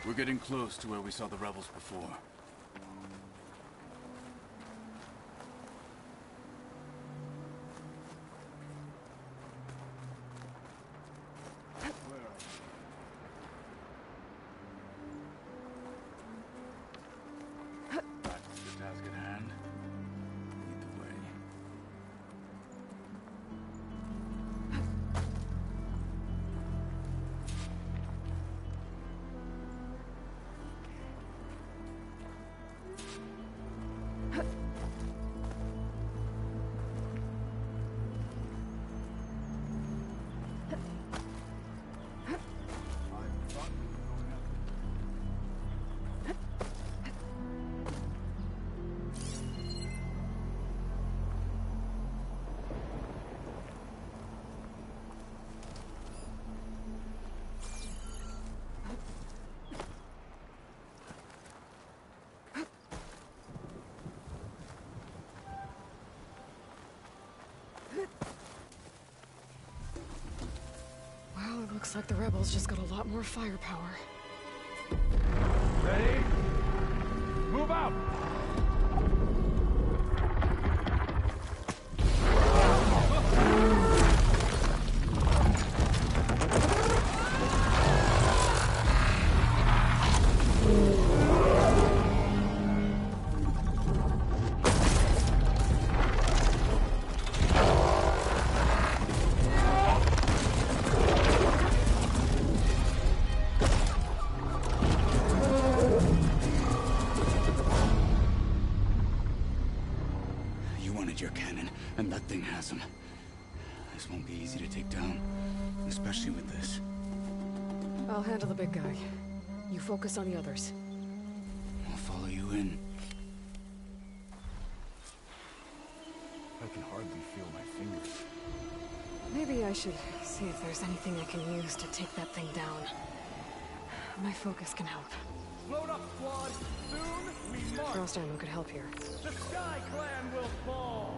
We're getting close to where we saw the rebels before. Looks like the rebels just got a lot more firepower. Ready? Move out! Your cannon, and that thing has him. This won't be easy to take down, especially with this. I'll handle the big guy. You focus on the others. I'll follow you in. I can hardly feel my fingers. Maybe I should see if there's anything I can use to take that thing down. My focus can help. Load up, squad! Soon we march! Frost ammo could help here. The Sky Clan will fall!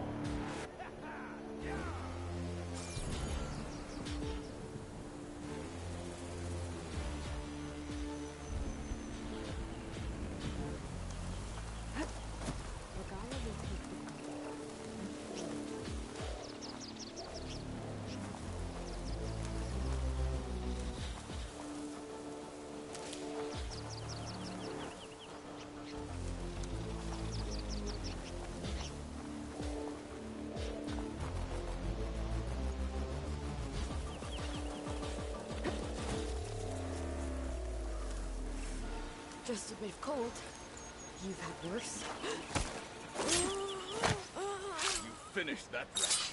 Just a bit cold. You've had worse. You finished that rat.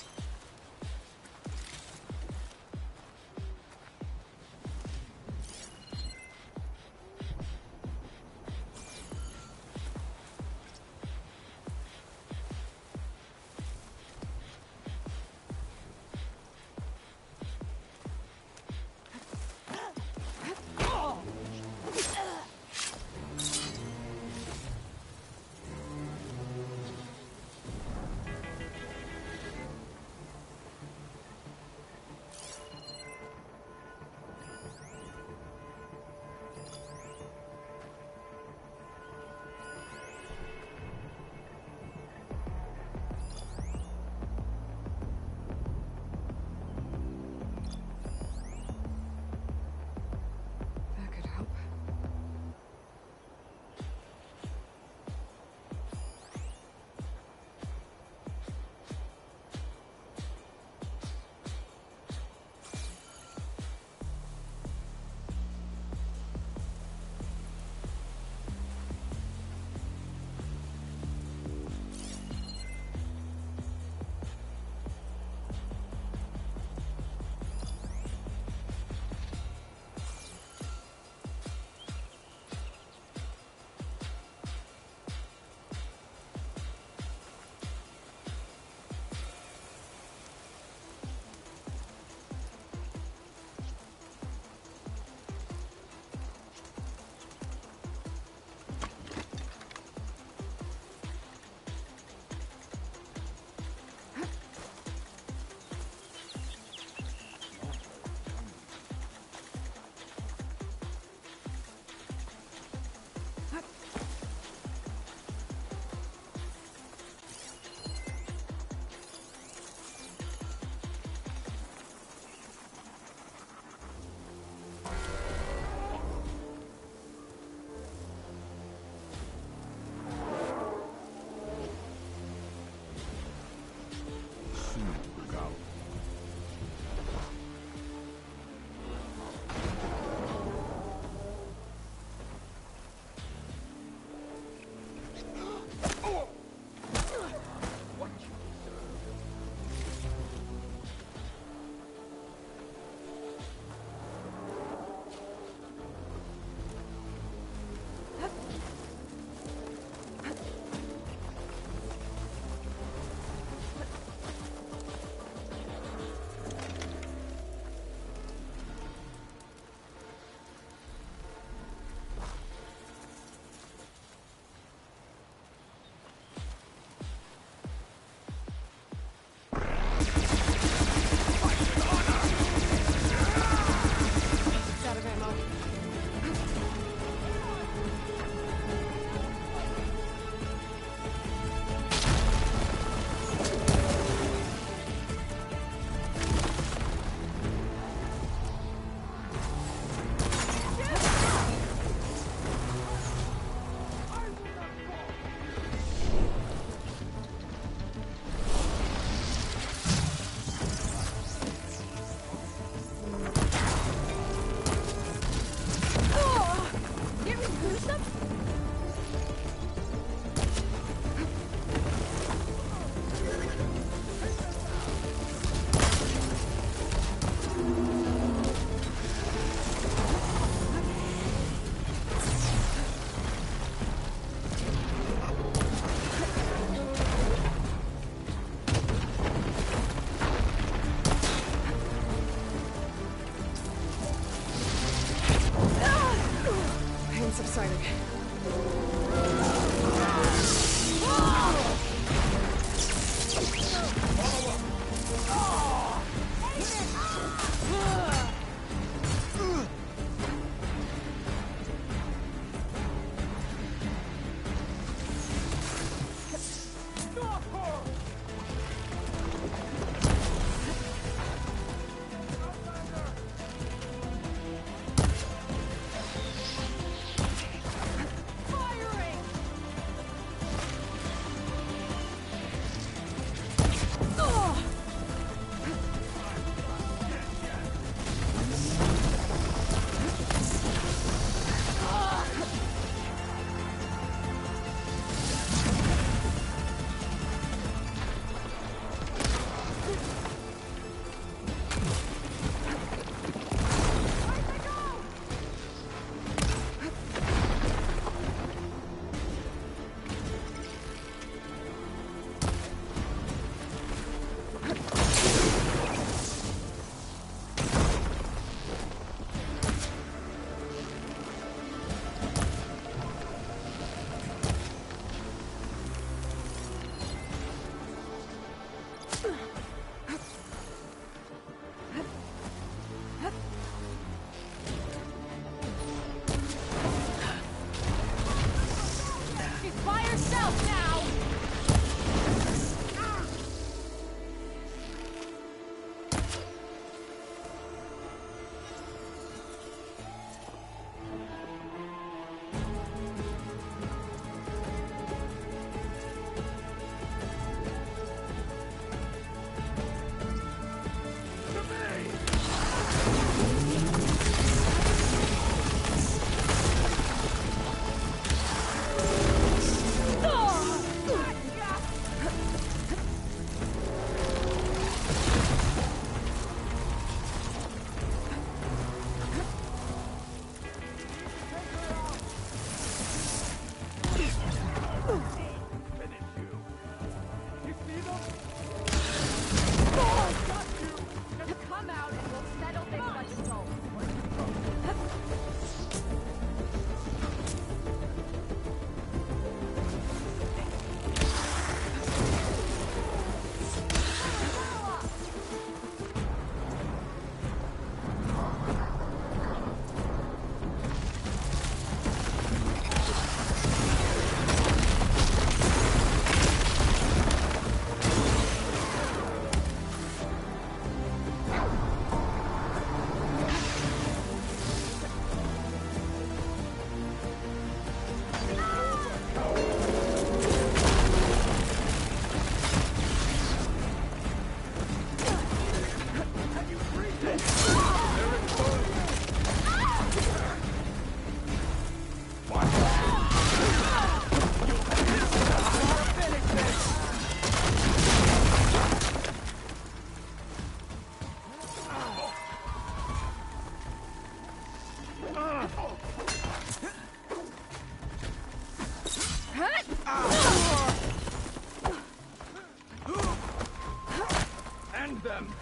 them!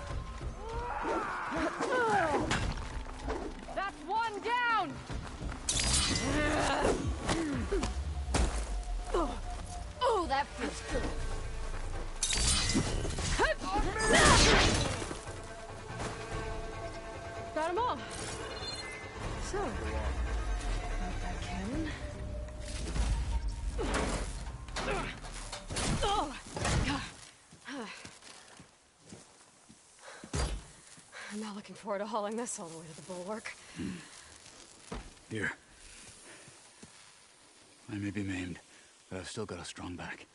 That's one down! Oh, that feels good. Got them all. So, with that cannon. I'm not looking forward to hauling this all the way to the bulwark. Here. I may be maimed, but I've still got a strong back.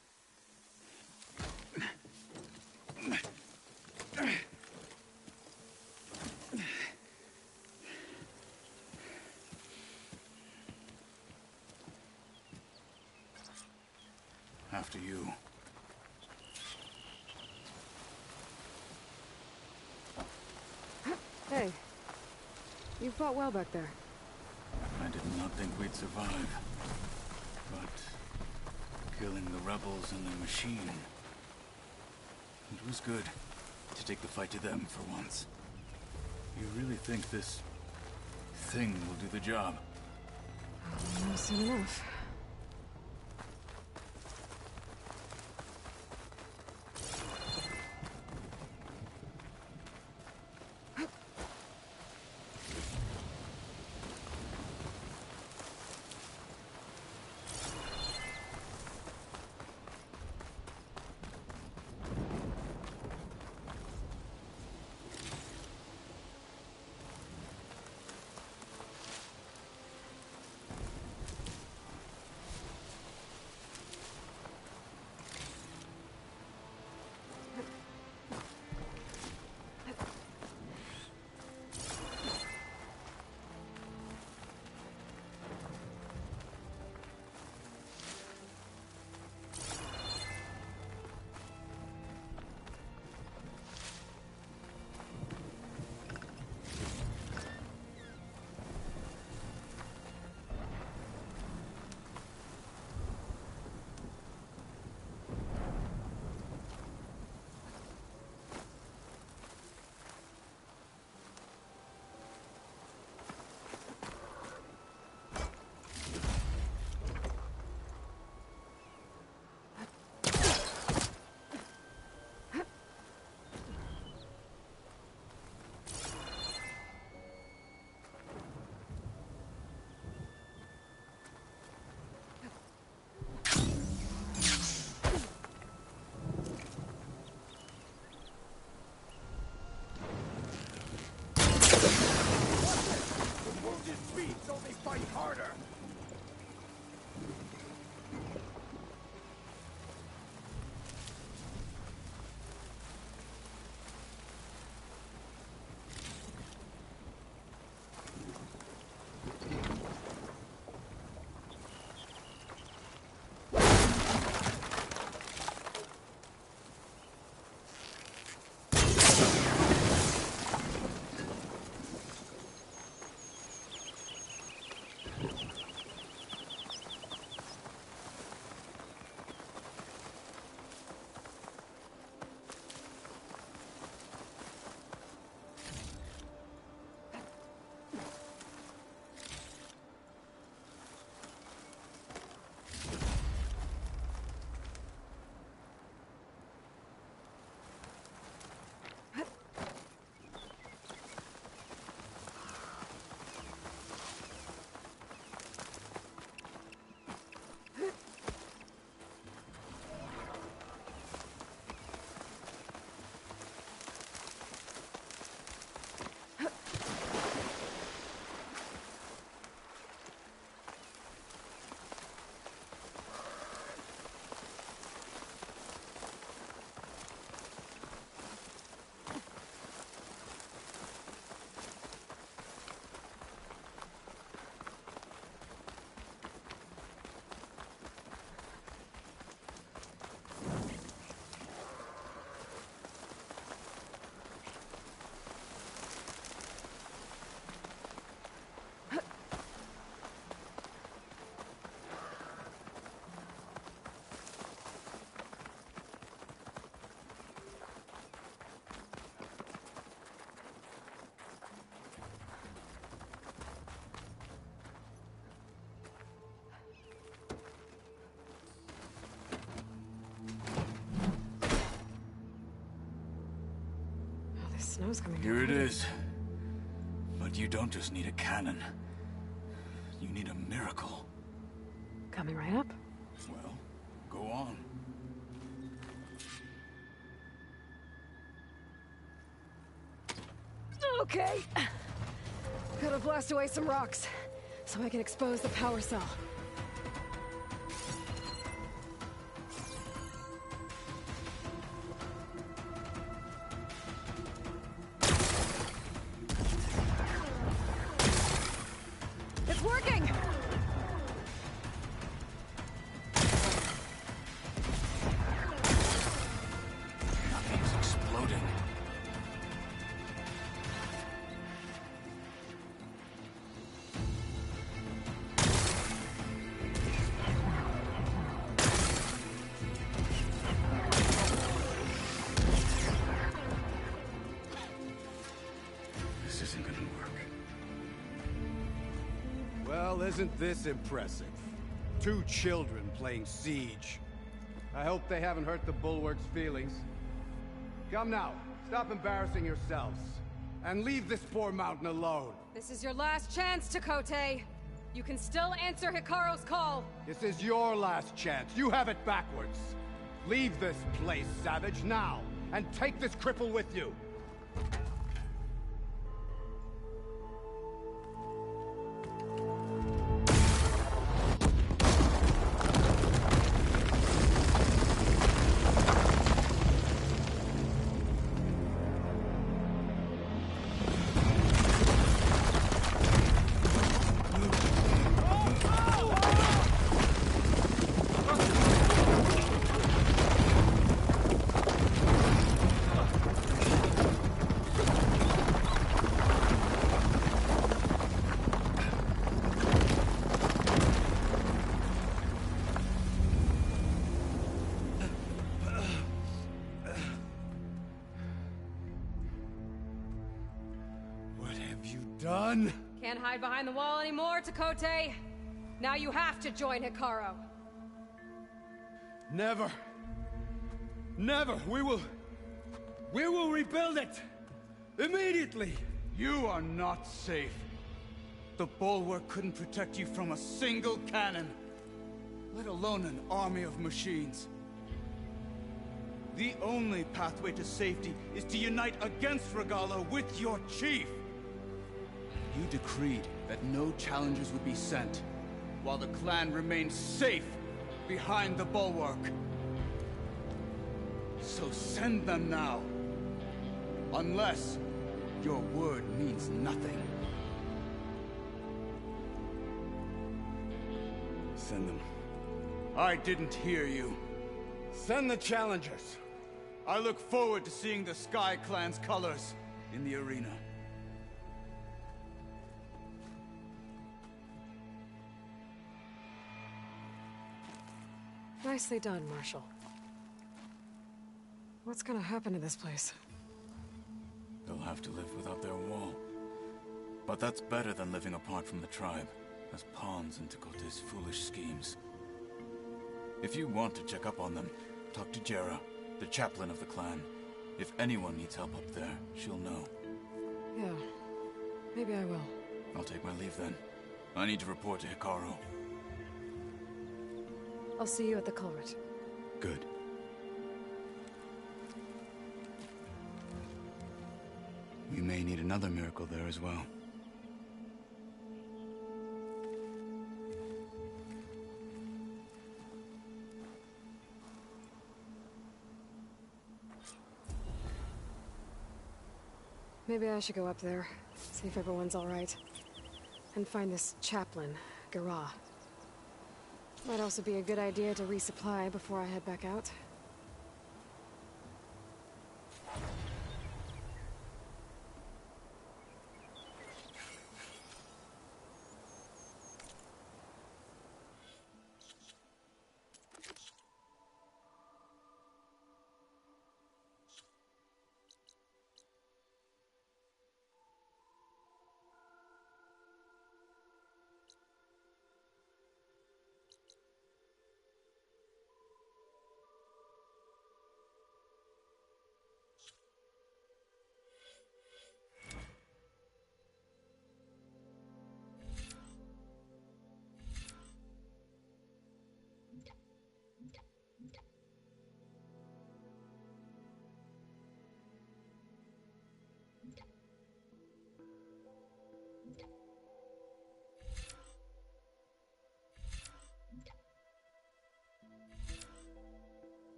After you. Hey, you fought well back there. I did not think we'd survive. But killing the rebels and the machine... it was good to take the fight to them for once. You really think this thing will do the job? Soon enough. snow's coming. Here it is. But you don't just need a cannon. You need a miracle. Coming right up. Well, go on. Okay. Gotta blast away some rocks, so I can expose the power cell. It's working! Nothing's exploding. This isn't gonna work. Well, isn't this impressive? 2 children playing siege. I hope they haven't hurt the Bulwark's feelings. Come now, stop embarrassing yourselves. And leave this poor mountain alone. This is your last chance, Chakotay. You can still answer Hekarro's call. This is your last chance. You have it backwards. Leave this place, Savage, now. And take this cripple with you. Done? Can't hide behind the wall anymore, Chakotay. Now you have to join Hekarro. Never. Never. We will rebuild it. Immediately. You are not safe. The Bulwark couldn't protect you from a single cannon, let alone an army of machines. The only pathway to safety is to unite against Regalla with your chief. You decreed that no challengers would be sent, while the clan remained safe behind the Bulwark. So send them now. Unless your word means nothing. Send them. I didn't hear you. Send the challengers. I look forward to seeing the Sky Clan's colors in the arena. Nicely done, Marshal. What's gonna happen to this place? They'll have to live without their wall. But that's better than living apart from the tribe, as pawns in Chakotay's foolish schemes. If you want to check up on them, talk to Jera, the chaplain of the clan. If anyone needs help up there, she'll know. Yeah, maybe I will. I'll take my leave then. I need to report to Hekarro. I'll see you at the Kulrut. Good. We may need another miracle there as well. Maybe I should go up there, see if everyone's all right, and find this chaplain, Garah. Might also be a good idea to resupply before I head back out.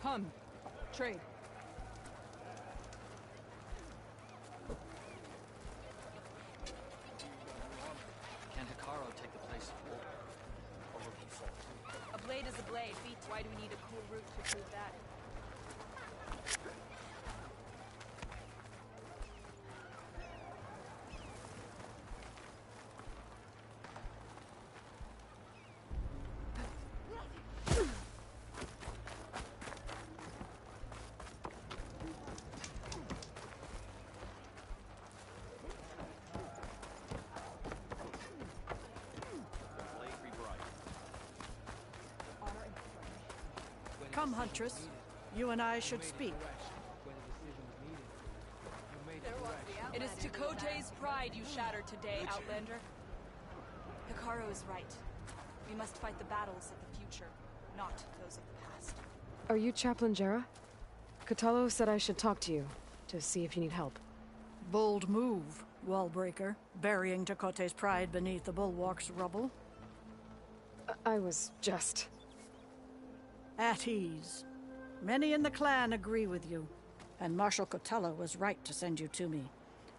Come. Trade. Can Hekarro take the place of war? Or will he fall? A blade is a blade. Beat. Why do we need a Kulrut to prove that? Come, Huntress. You and I should speak. It is Tekote's pride you shattered today, Outlander. Hekarro is right. We must fight the battles of the future, not those of the past. Are you Chaplain Jera? Kotallo said I should talk to you, to see if you need help. Bold move, Wallbreaker. Burying Tekote's pride beneath the bulwark's rubble. I was just... At ease. Many in the clan agree with you. And Marshal Kotallo was right to send you to me.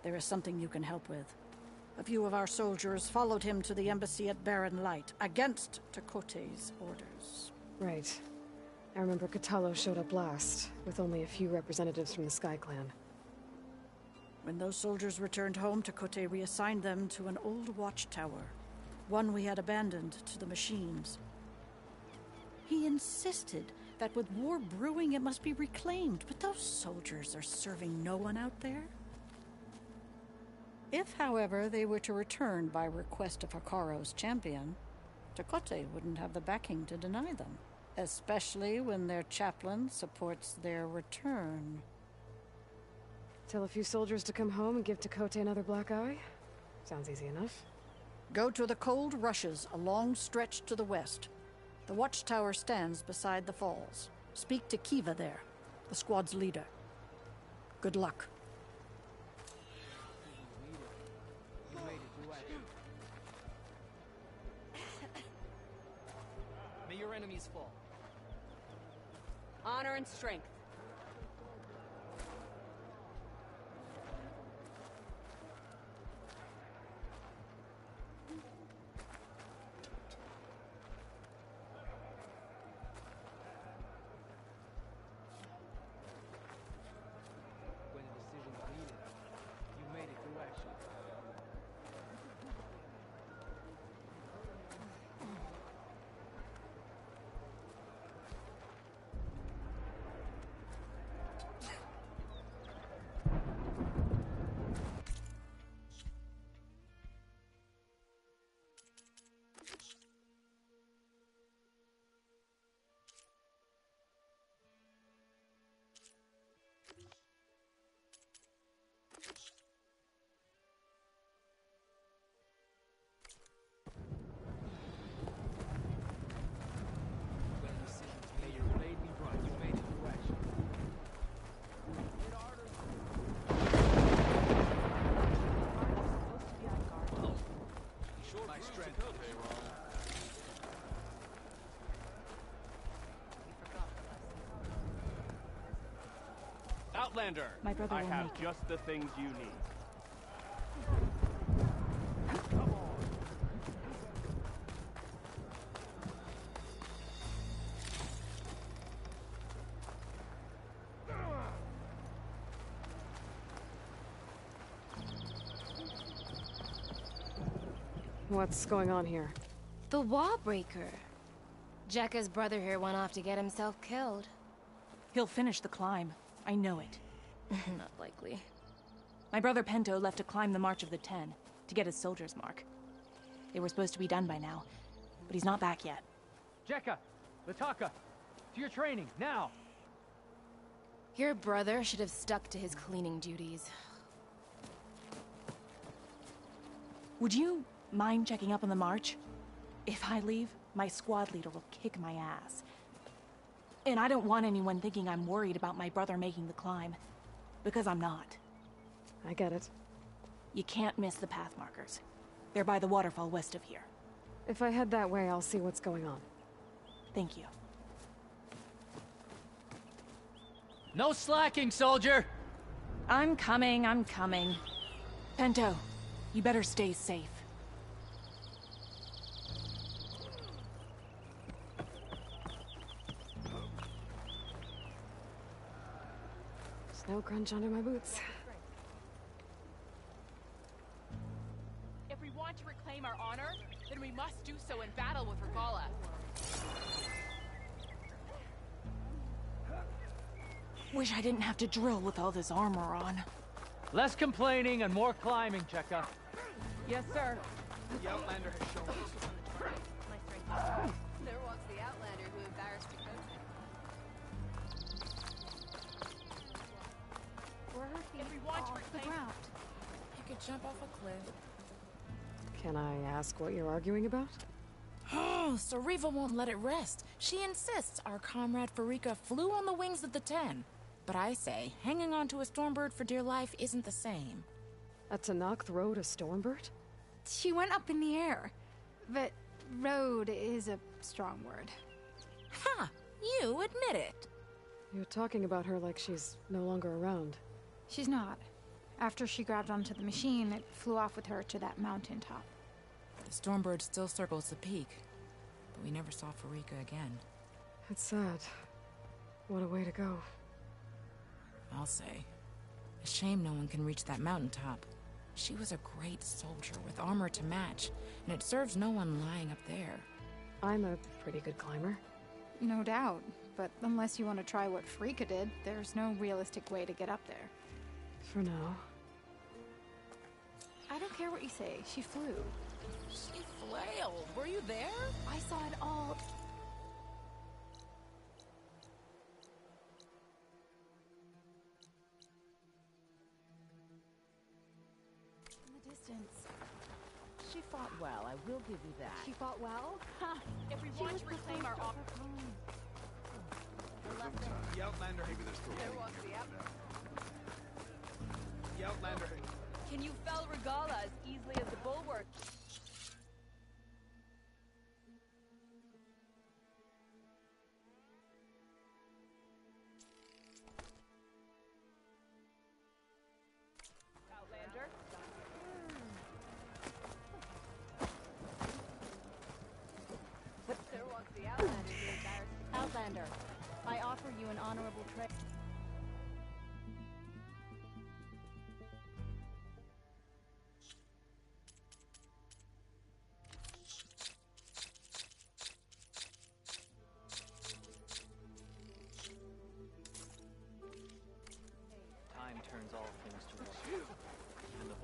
There is something you can help with. A few of our soldiers followed him to the embassy at Barren Light, against Tekote's orders. Right. I remember Kotallo showed up last, with only a few representatives from the Sky Clan. When those soldiers returned home, Tekote reassigned them to an old watchtower. One we had abandoned to the machines. He insisted that with war brewing it must be reclaimed, but those soldiers are serving no one out there. If, however, they were to return by request of Hekarro's champion, Tekote wouldn't have the backing to deny them, especially when their chaplain supports their return. Tell a few soldiers to come home and give Tekote another black eye? Sounds easy enough. Go to the cold rushes, a long stretch to the west. The watchtower stands beside the falls. Speak to Kiva there, the squad's leader. Good luck. May your enemies fall. Honor and strength. Outlander, My brother I will have make it. just the things you need. What's going on here? The Wallbreaker. Jekka's brother here went off to get himself killed. He'll finish the climb. I know it. Not likely. My brother Pento left to climb the March of the Ten, to get his soldier's mark. They were supposed to be done by now, but he's not back yet. Jekka! Lataka! To your training, now! Your brother should have stuck to his cleaning duties. Would you mind checking up on the march? If I leave, my squad leader will kick my ass. And I don't want anyone thinking I'm worried about my brother making the climb. Because I'm not. I get it. You can't miss the path markers. They're by the waterfall west of here. If I head that way, I'll see what's going on. Thank you. No slacking, soldier! I'm coming, I'm coming. Pento, you better stay safe. Snow crunch under my boots. If we want to reclaim our honor, then we must do so in battle with Regala. Wish I didn't have to drill with all this armor on. Less complaining and more climbing, Cheka. Yes, sir. The Outlander has shown us. There walks the Outlander who embarrassed Dakota. If we want to reclaim... You could jump off a cliff. Can I ask what you're arguing about? Oh, Sariva won't let it rest. She insists our comrade Farika flew on the wings of the 10. But I say, hanging on to a Stormbird for dear life isn't the same. A Tanakh rode a Stormbird? She went up in the air. But rode is a strong word. Ha! You admit it. You're talking about her like she's no longer around. She's not. After she grabbed onto the machine, it flew off with her to that mountaintop. The Stormbird still circles the peak, but we never saw Farika again. It's sad. What a way to go. I'll say. A shame no one can reach that mountaintop. She was a great soldier with armor to match, and it serves no one lying up there. I'm a pretty good climber. No doubt, but unless you want to try what Farika did, there's no realistic way to get up there. For now. I don't care what you say, she flew. She flailed. Were you there? I saw it all. In the distance. She fought well, I will give you that. She fought well? Ha! If we want to reclaim our honor... The Outlander. Maybe there's still There walks the Outlander. The Outlander. Can you fell Regala as easily as the bulwark? Outlander? There walks the Outlander who embarrassed the Outlander, I offer you an honorable trade. Time turns all things to water. Even the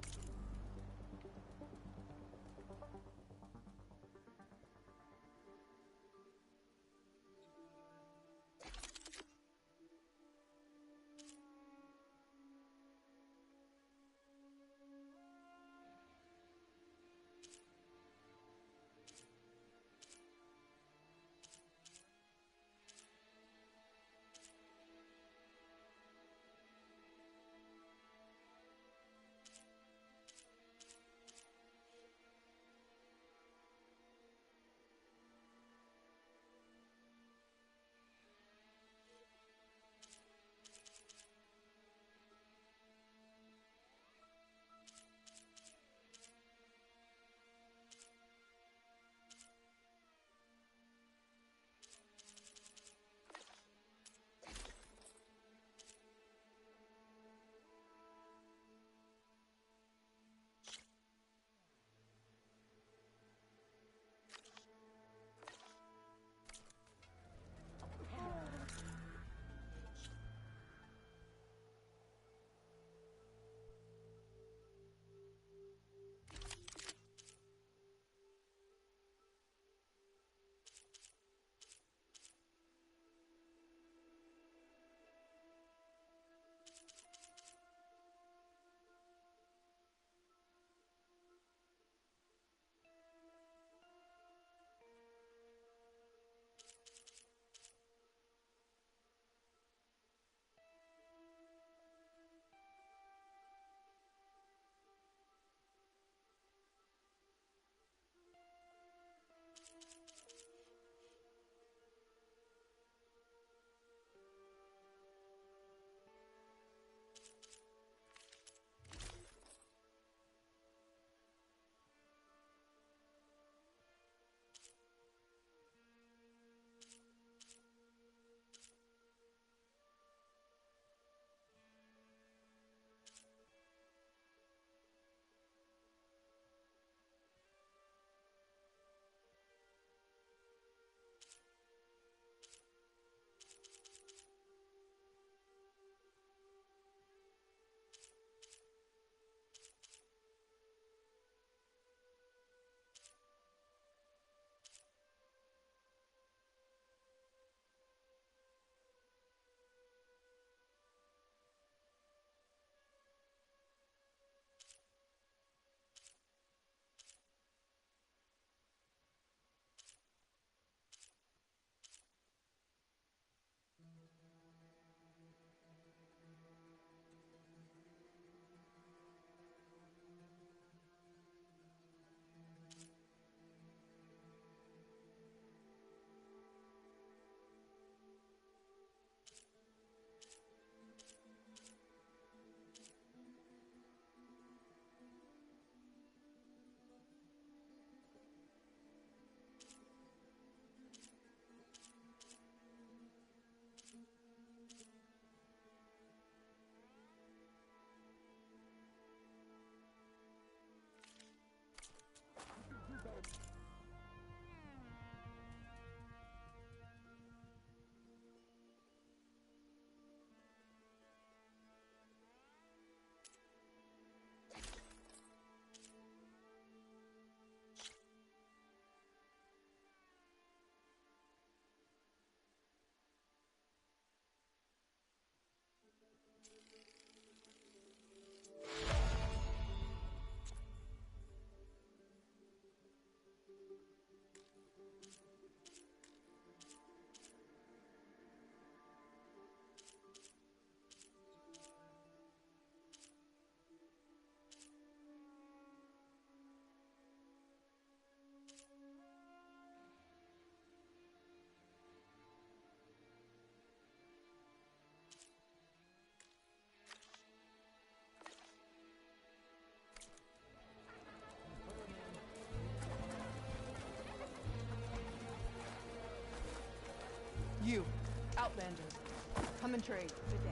Outlander. Come and trade. Good day.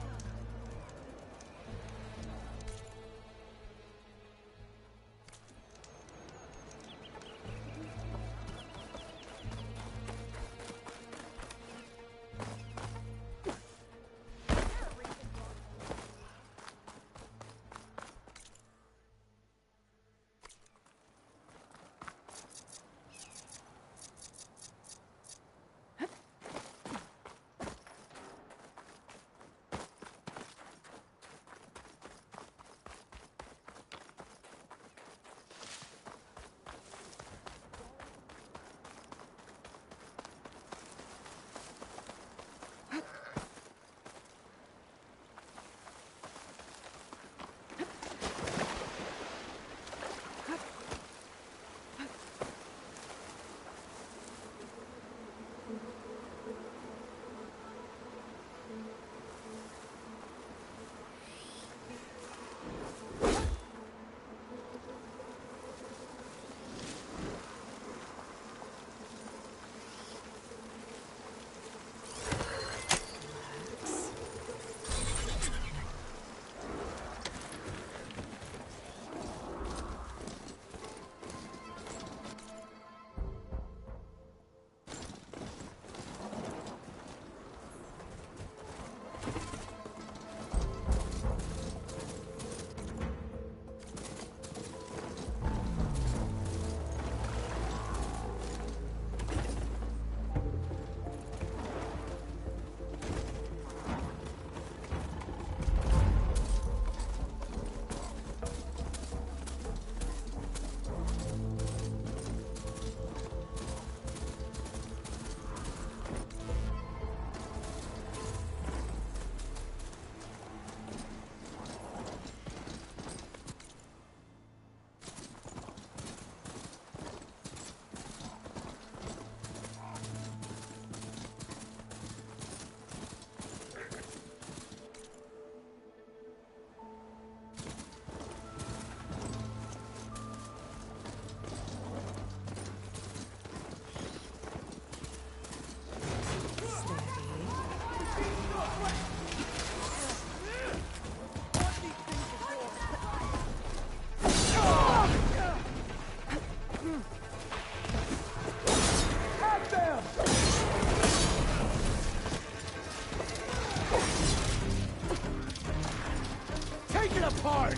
Apart!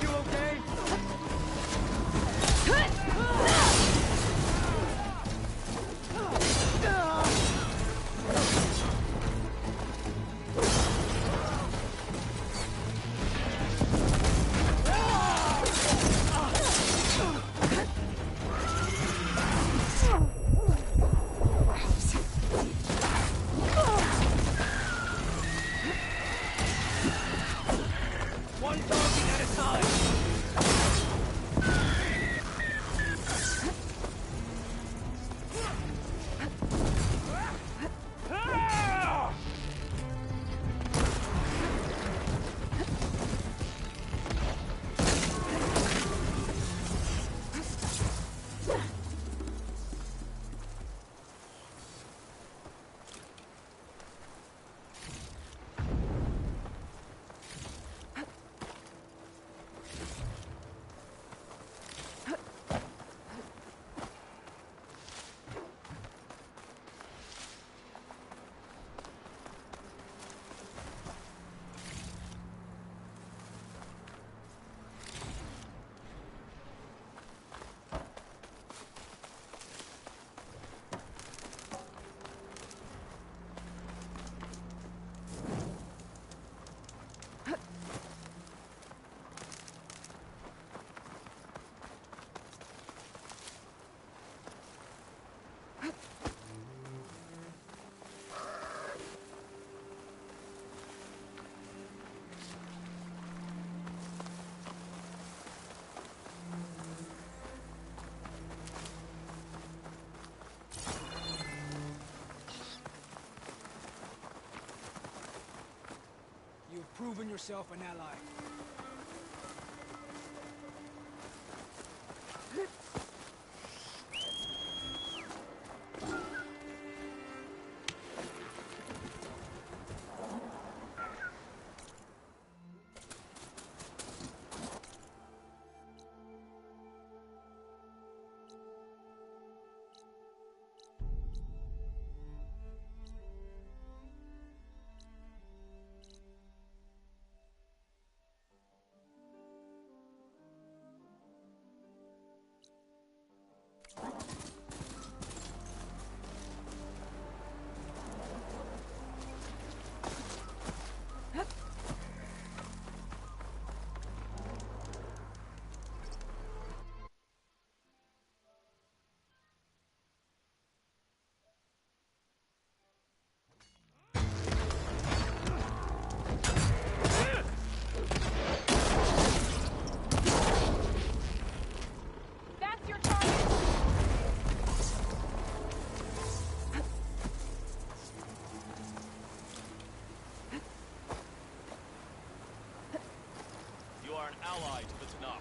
You okay? Proven yourself an ally. ally to the Tanakh.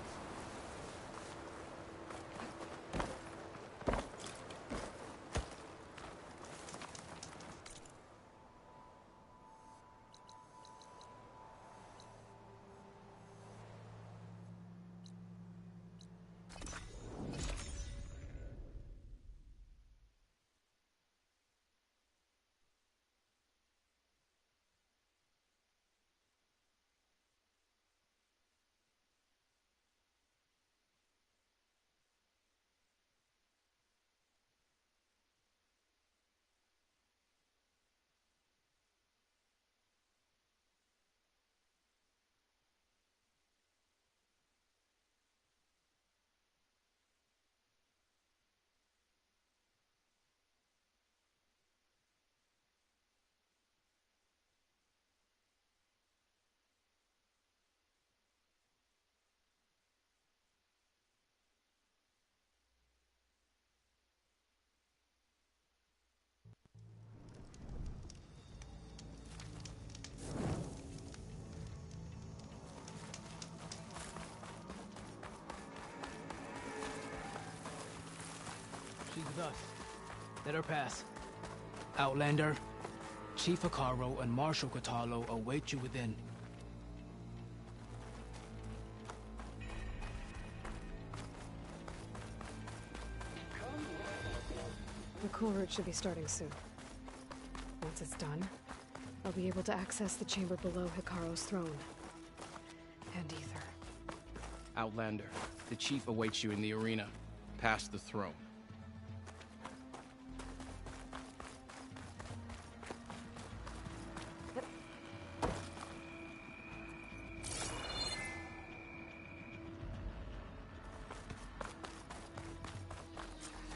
She's with us. Let her pass. Outlander, Chief Hekarro and Marshal Kotallo await you within. The Kulrut should be starting soon. Once it's done, I'll be able to access the chamber below Hekarro's throne. And Aether. Outlander, the Chief awaits you in the arena, past the throne.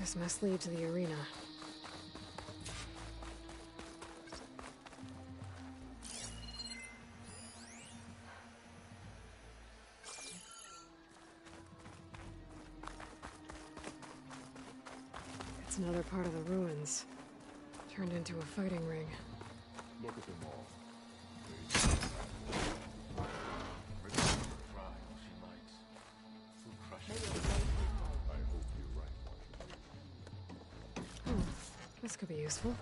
This must lead to the arena. It's another part of the ruins, turned into a fighting ring. Look at them all. This could be useful.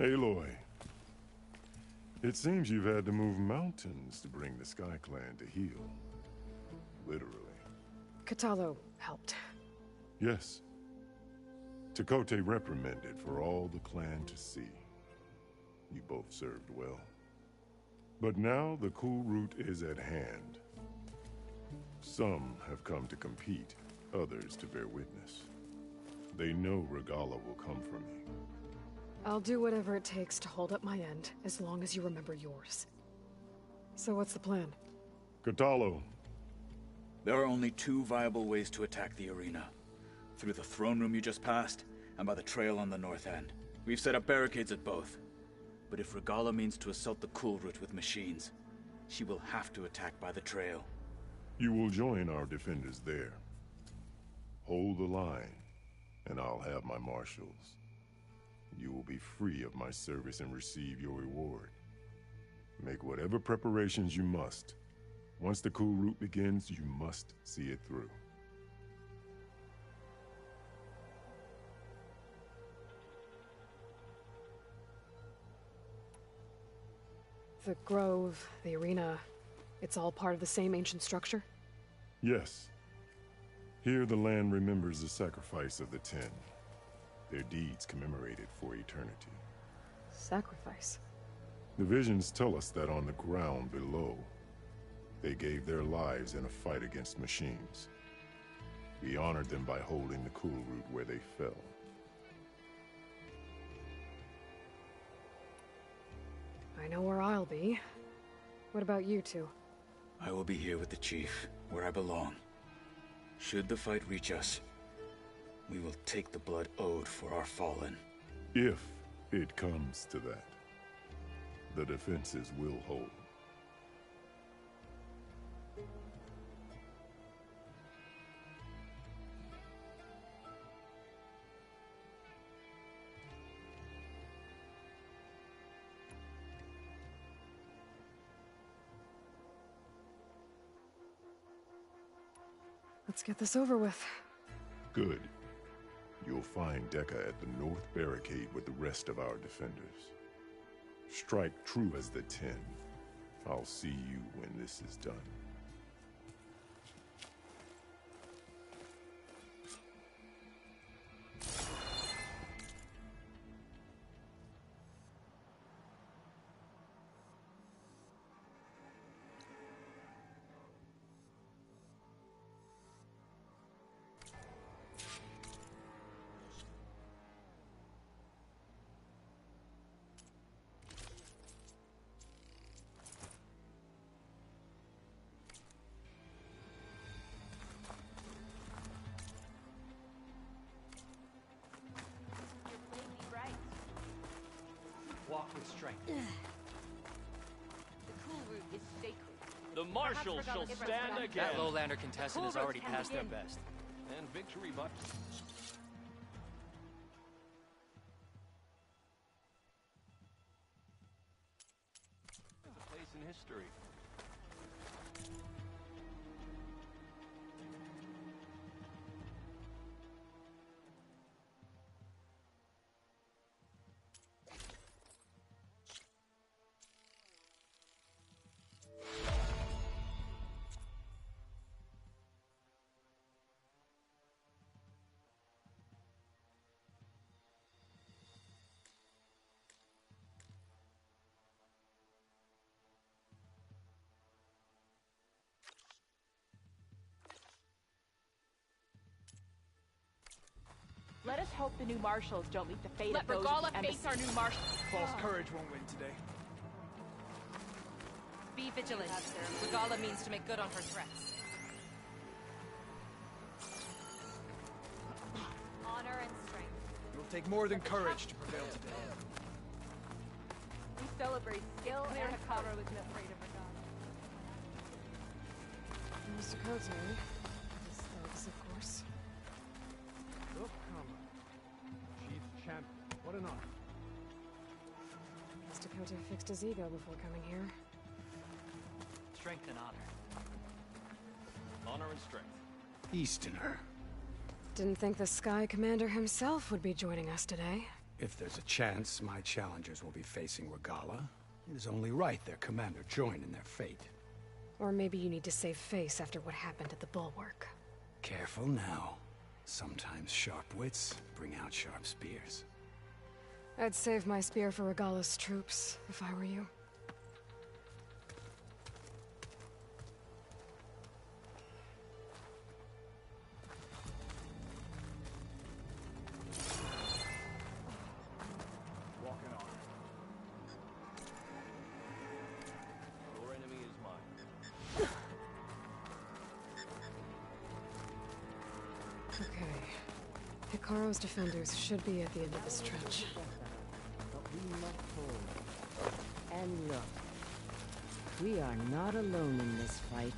Aloy, it seems you've had to move mountains to bring the Sky Clan to heel. Literally. Kotallo helped. Yes. Tekote reprimanded for all the clan to see. You both served well. But now the Kulrut is at hand. Some have come to compete, others to bear witness. They know Regalla will come for me. I'll do whatever it takes to hold up my end, as long as you remember yours. So what's the plan? Kotallo. There are only two viable ways to attack the arena. Through the throne room you just passed, and by the trail on the north end. We've set up barricades at both. But if Regalla means to assault the Kulrut with machines, she will have to attack by the trail. You will join our defenders there. Hold the line, and I'll have my marshals. You will be free of my service and receive your reward. Make whatever preparations you must. Once the Kulrut begins, you must see it through. The grove, the arena, it's all part of the same ancient structure? Yes. Here the land remembers the sacrifice of the Ten. Their deeds commemorated for eternity. Sacrifice? The visions tell us that on the ground below, they gave their lives in a fight against machines. We honored them by holding the Kulrut where they fell. I know where I'll be. What about you two? I will be here with the Chief, where I belong. Should the fight reach us, we will take the blood owed for our fallen. If it comes to that, the defenses will hold. Let's get this over with. Good. You'll find Dekka at the north barricade with the rest of our defenders. Strike true as the Ten. I'll see you when this is done. Walk with strength. The Kulrut is sacred. The marshals shall stand again. That lowlander contestant has already passed their best. And victory but... There's a place in history. Let us hope the new marshals don't meet the fate Let of those Regalla at the embassy. face our new marshal. False courage won't win today. Be vigilant. Regalla means to make good on her threats. Honor and strength. It'll take more than courage to prevail today. We celebrate skill and Hekarro isn't afraid of Regalla. Mr. Kote. His thugs, of course. Look, comrade. Chief champion. What an honor. Mr. Kote fixed his ego before coming here. Strength and honor. Honor and strength. Easterner. Didn't think the Sky Commander himself would be joining us today. If there's a chance my challengers will be facing Regalla, it is only right their commander join in their fate. Or maybe you need to save face after what happened at the Bulwark. Careful now. Sometimes sharp wits bring out sharp spears. I'd save my spear for Regalla's troops, if I were you. Okay. Hekarro's defenders should be at the end of the stretch. But we must hold. And look, we are not alone in this fight.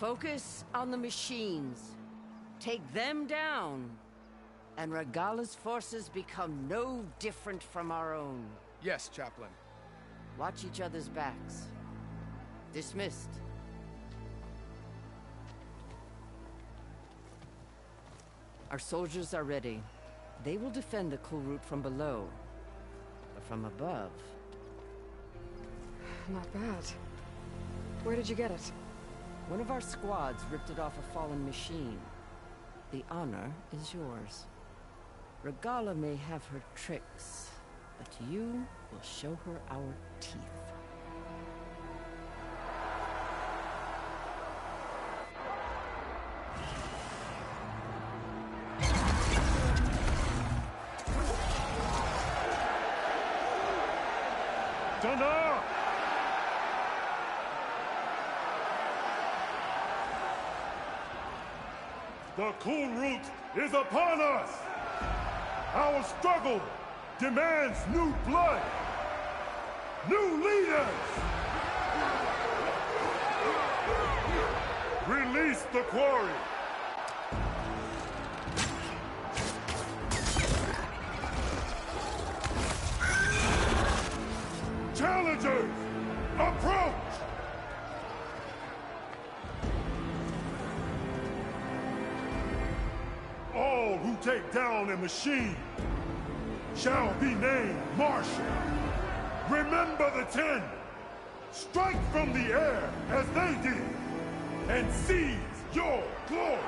Focus on the machines. Take them down, and Regala's forces become no different from our own. Yes, Chaplain. Watch each other's backs. Dismissed. Our soldiers are ready. They will defend the Kulrut from below. But from above... Not bad. Where did you get it? One of our squads ripped it off a fallen machine. The honor is yours. Regala may have her tricks, but you will show her our teeth. Dana! The Kulrut is upon us! Our struggle demands new blood! New leaders! Release the quarry! Challengers, approach! All who take down a machine shall be named Marshal. Remember the 10. Strike from the air as they did, and seize your glory!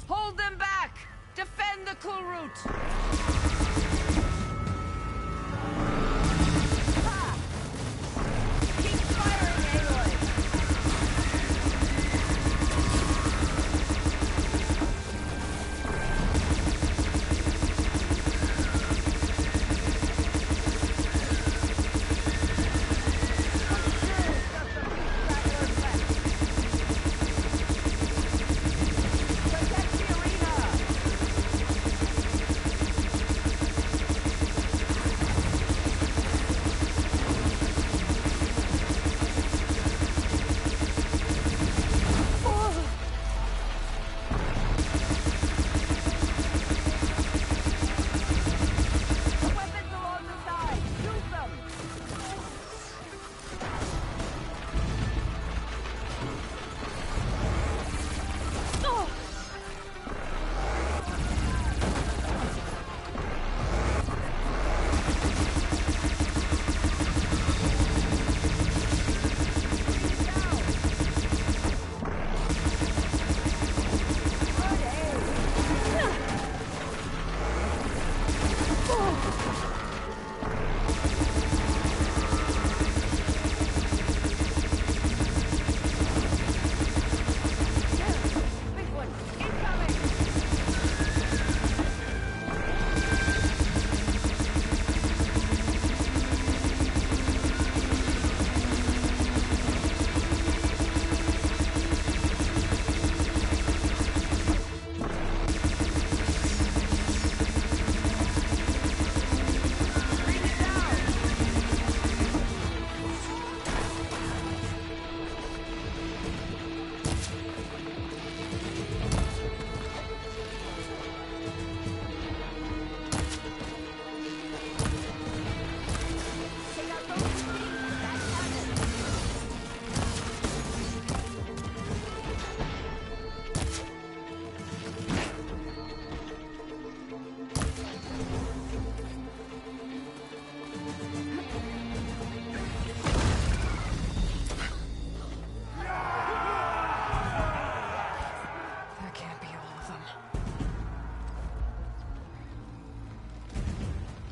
Hold them back! Defend the Kulrut! Keep firing, Aloy!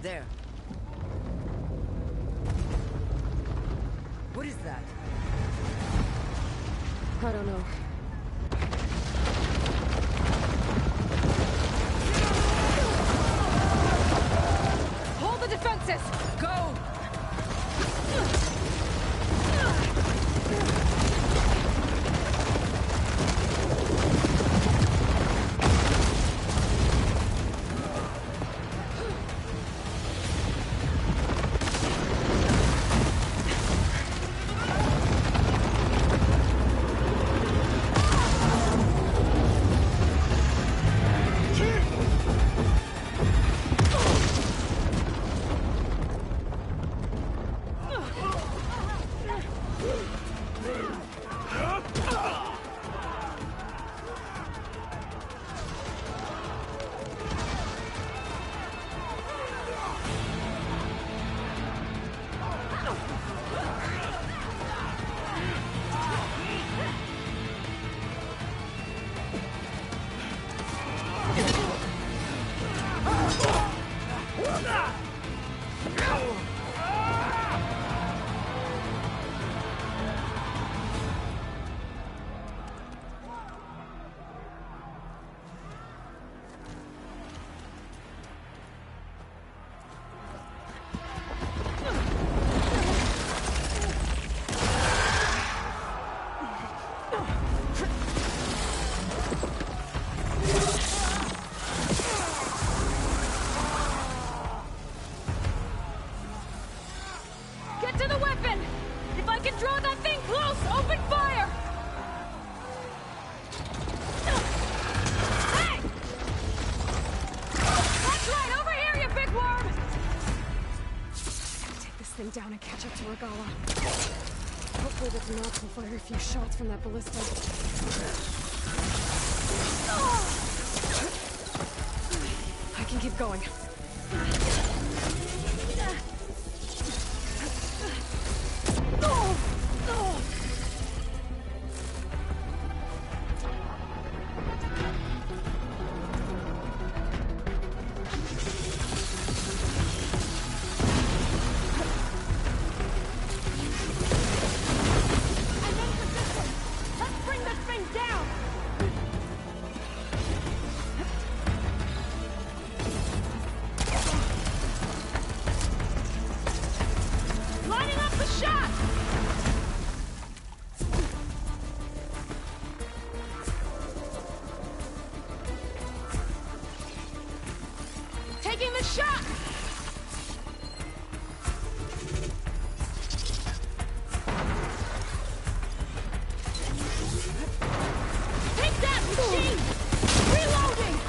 There. What is that? I don't know. Hold the defenses! Go! thing down and catch up to Regala. Hopefully the Knots will fire a few shots from that ballista. I can keep going. Taking the shot! Take that, machine! Reloading!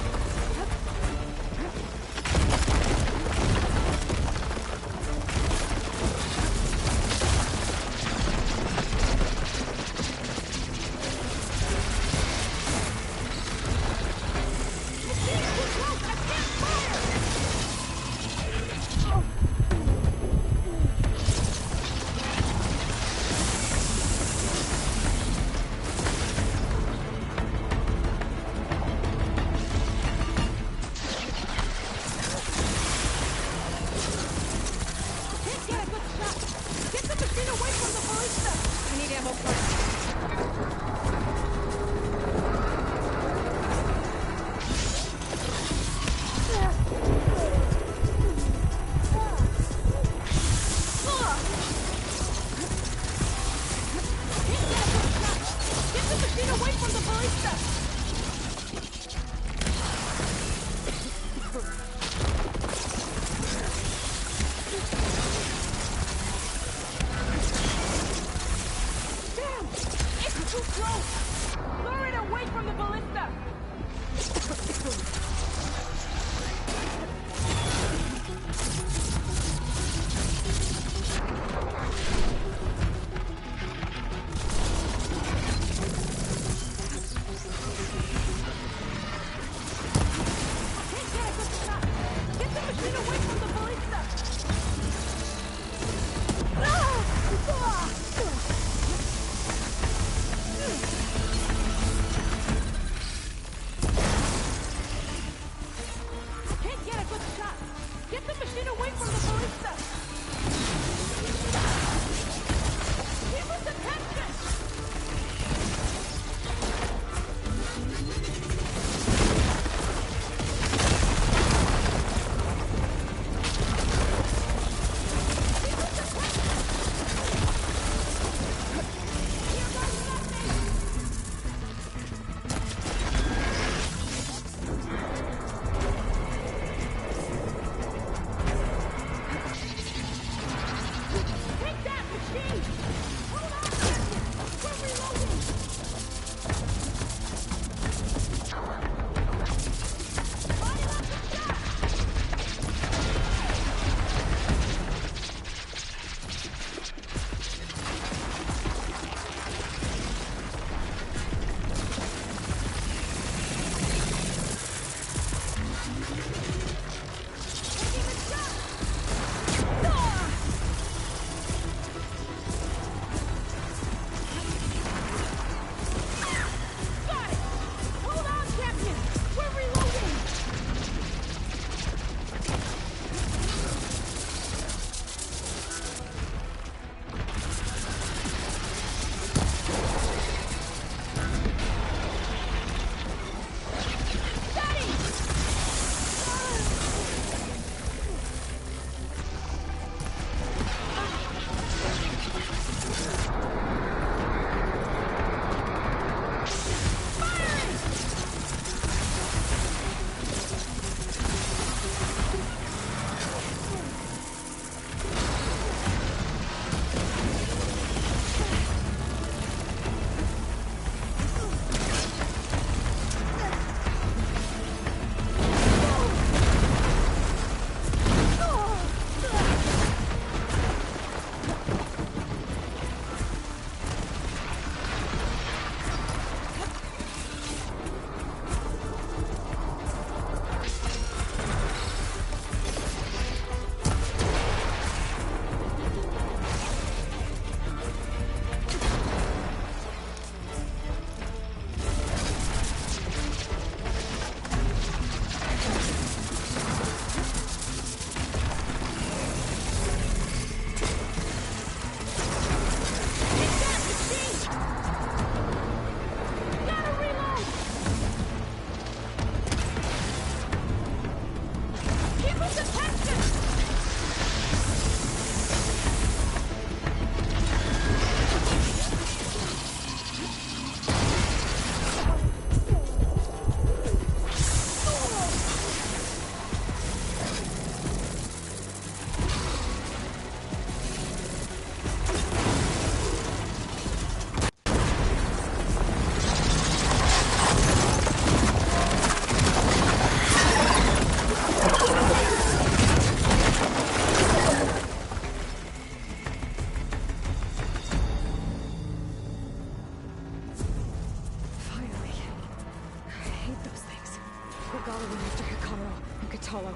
Kotallo.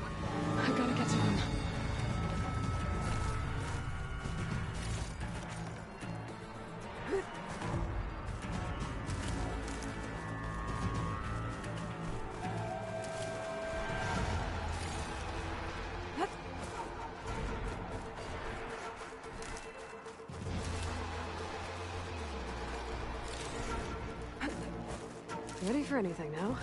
I gotta get to him. Ready for anything now?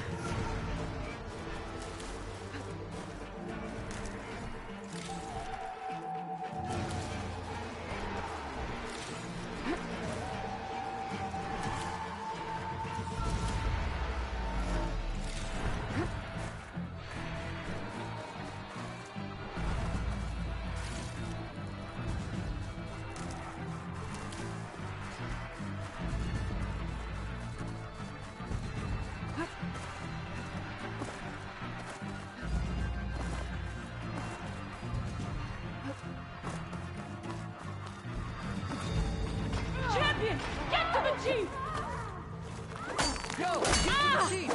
Champion! Get to the Chief! Go! Get to the Chief!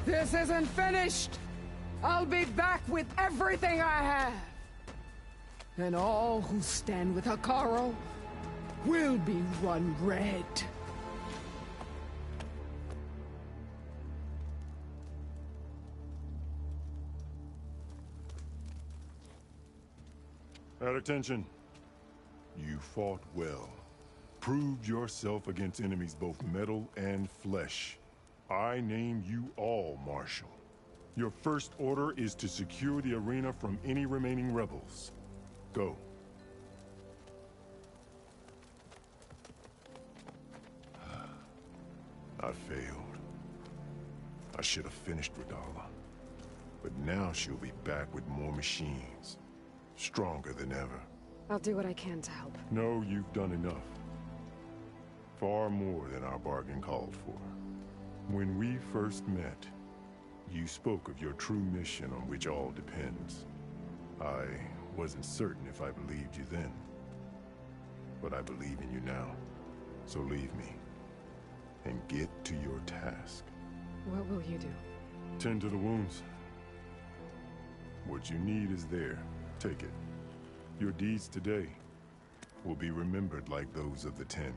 This isn't finished! I'll be back with everything I have! And all who stand with Hekarro will be run red. At attention. You fought well. Proved yourself against enemies both metal and flesh. I name you all Marshal. Your first order is to secure the arena from any remaining rebels. Go. I failed. I should have finished Regalla. But now she'll be back with more machines. Stronger than ever. I'll do what I can to help. No, you've done enough. Far more than our bargain called for. When we first met, you spoke of your true mission on which all depends. I wasn't certain if I believed you then. But I believe in you now. So leave me. And get to your task. What will you do? Tend to the wounds. What you need is there. Take it. Your deeds today will be remembered like those of the 10.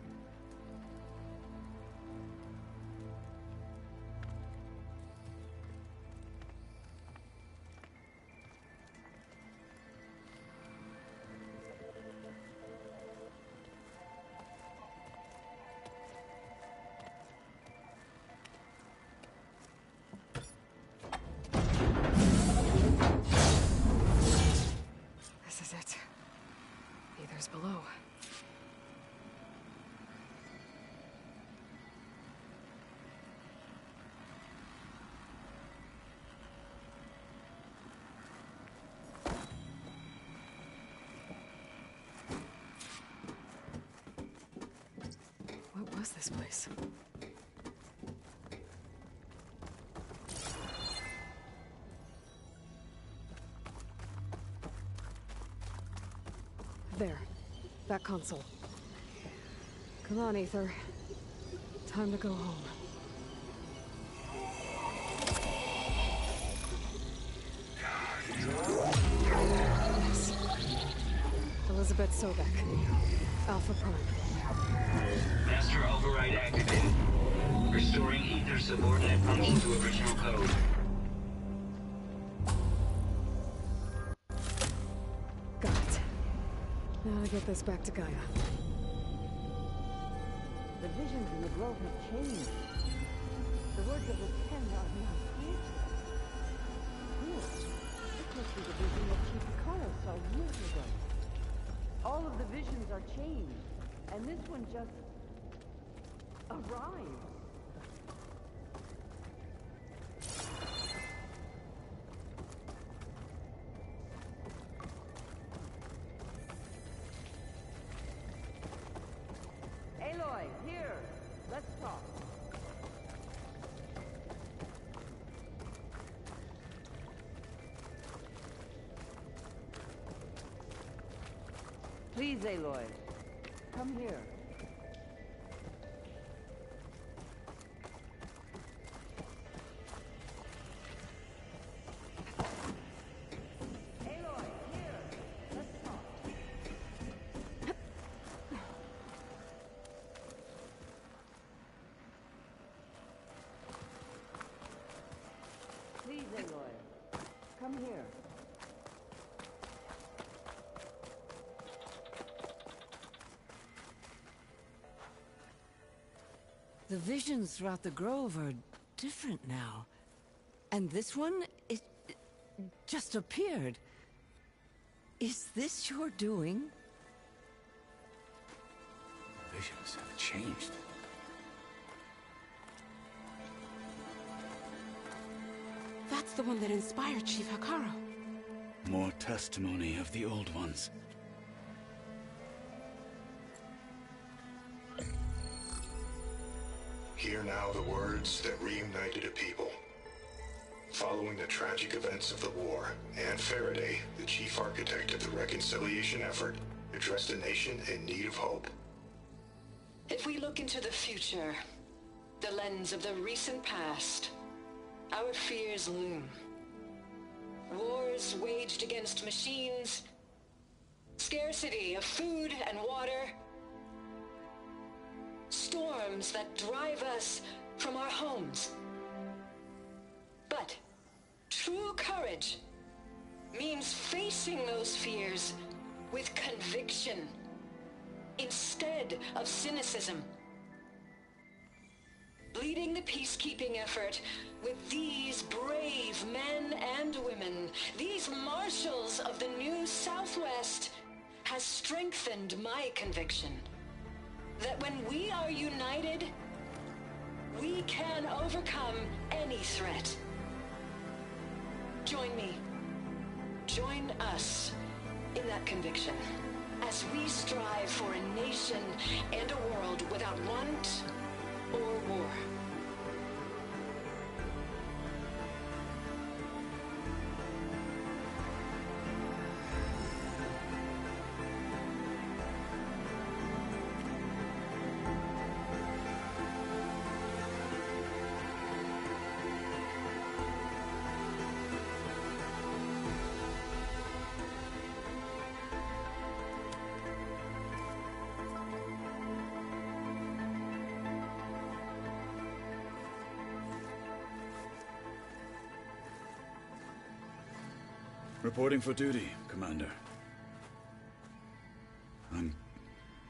This is it. Aether's below. What was this place? There. That console. Come on, Aether. Time to go home. Yes. Elizabeth Sobek. Alpha Prime. Master override activated. Restoring Aether subordinate function to original code. Got it. Now to get this back to Gaia. The visions in the grove have changed. The words of the Ten are now here. This must be the vision that Chief Hekarro saw years ago. All of the visions are changed, and this one just arrived. Aloy, here. Let's talk. Please, Aloy. Come here. Aloy, here. Let's talk. Please, Aloy. Come here. The visions throughout the grove are different now. And this one, it just appeared. Is this your doing? Visions have changed. That's the one that inspired Chief Hekarro. More testimony of the old ones. Hear now the words that reunited a people. Following the tragic events of the war, Anne Faraday, the chief architect of the reconciliation effort, addressed a nation in need of hope. If we look into the future, the lens of the recent past, our fears loom. Wars waged against machines, scarcity of food and water, storms that drive us from our homes. But true courage means facing those fears with conviction instead of cynicism. Leading the peacekeeping effort with these brave men and women, these marshals of the new Southwest, has strengthened my conviction that when we are united, we can overcome any threat. Join me. Join us in that conviction as we strive for a nation and a world without want or war. Reporting for duty, Commander. I'm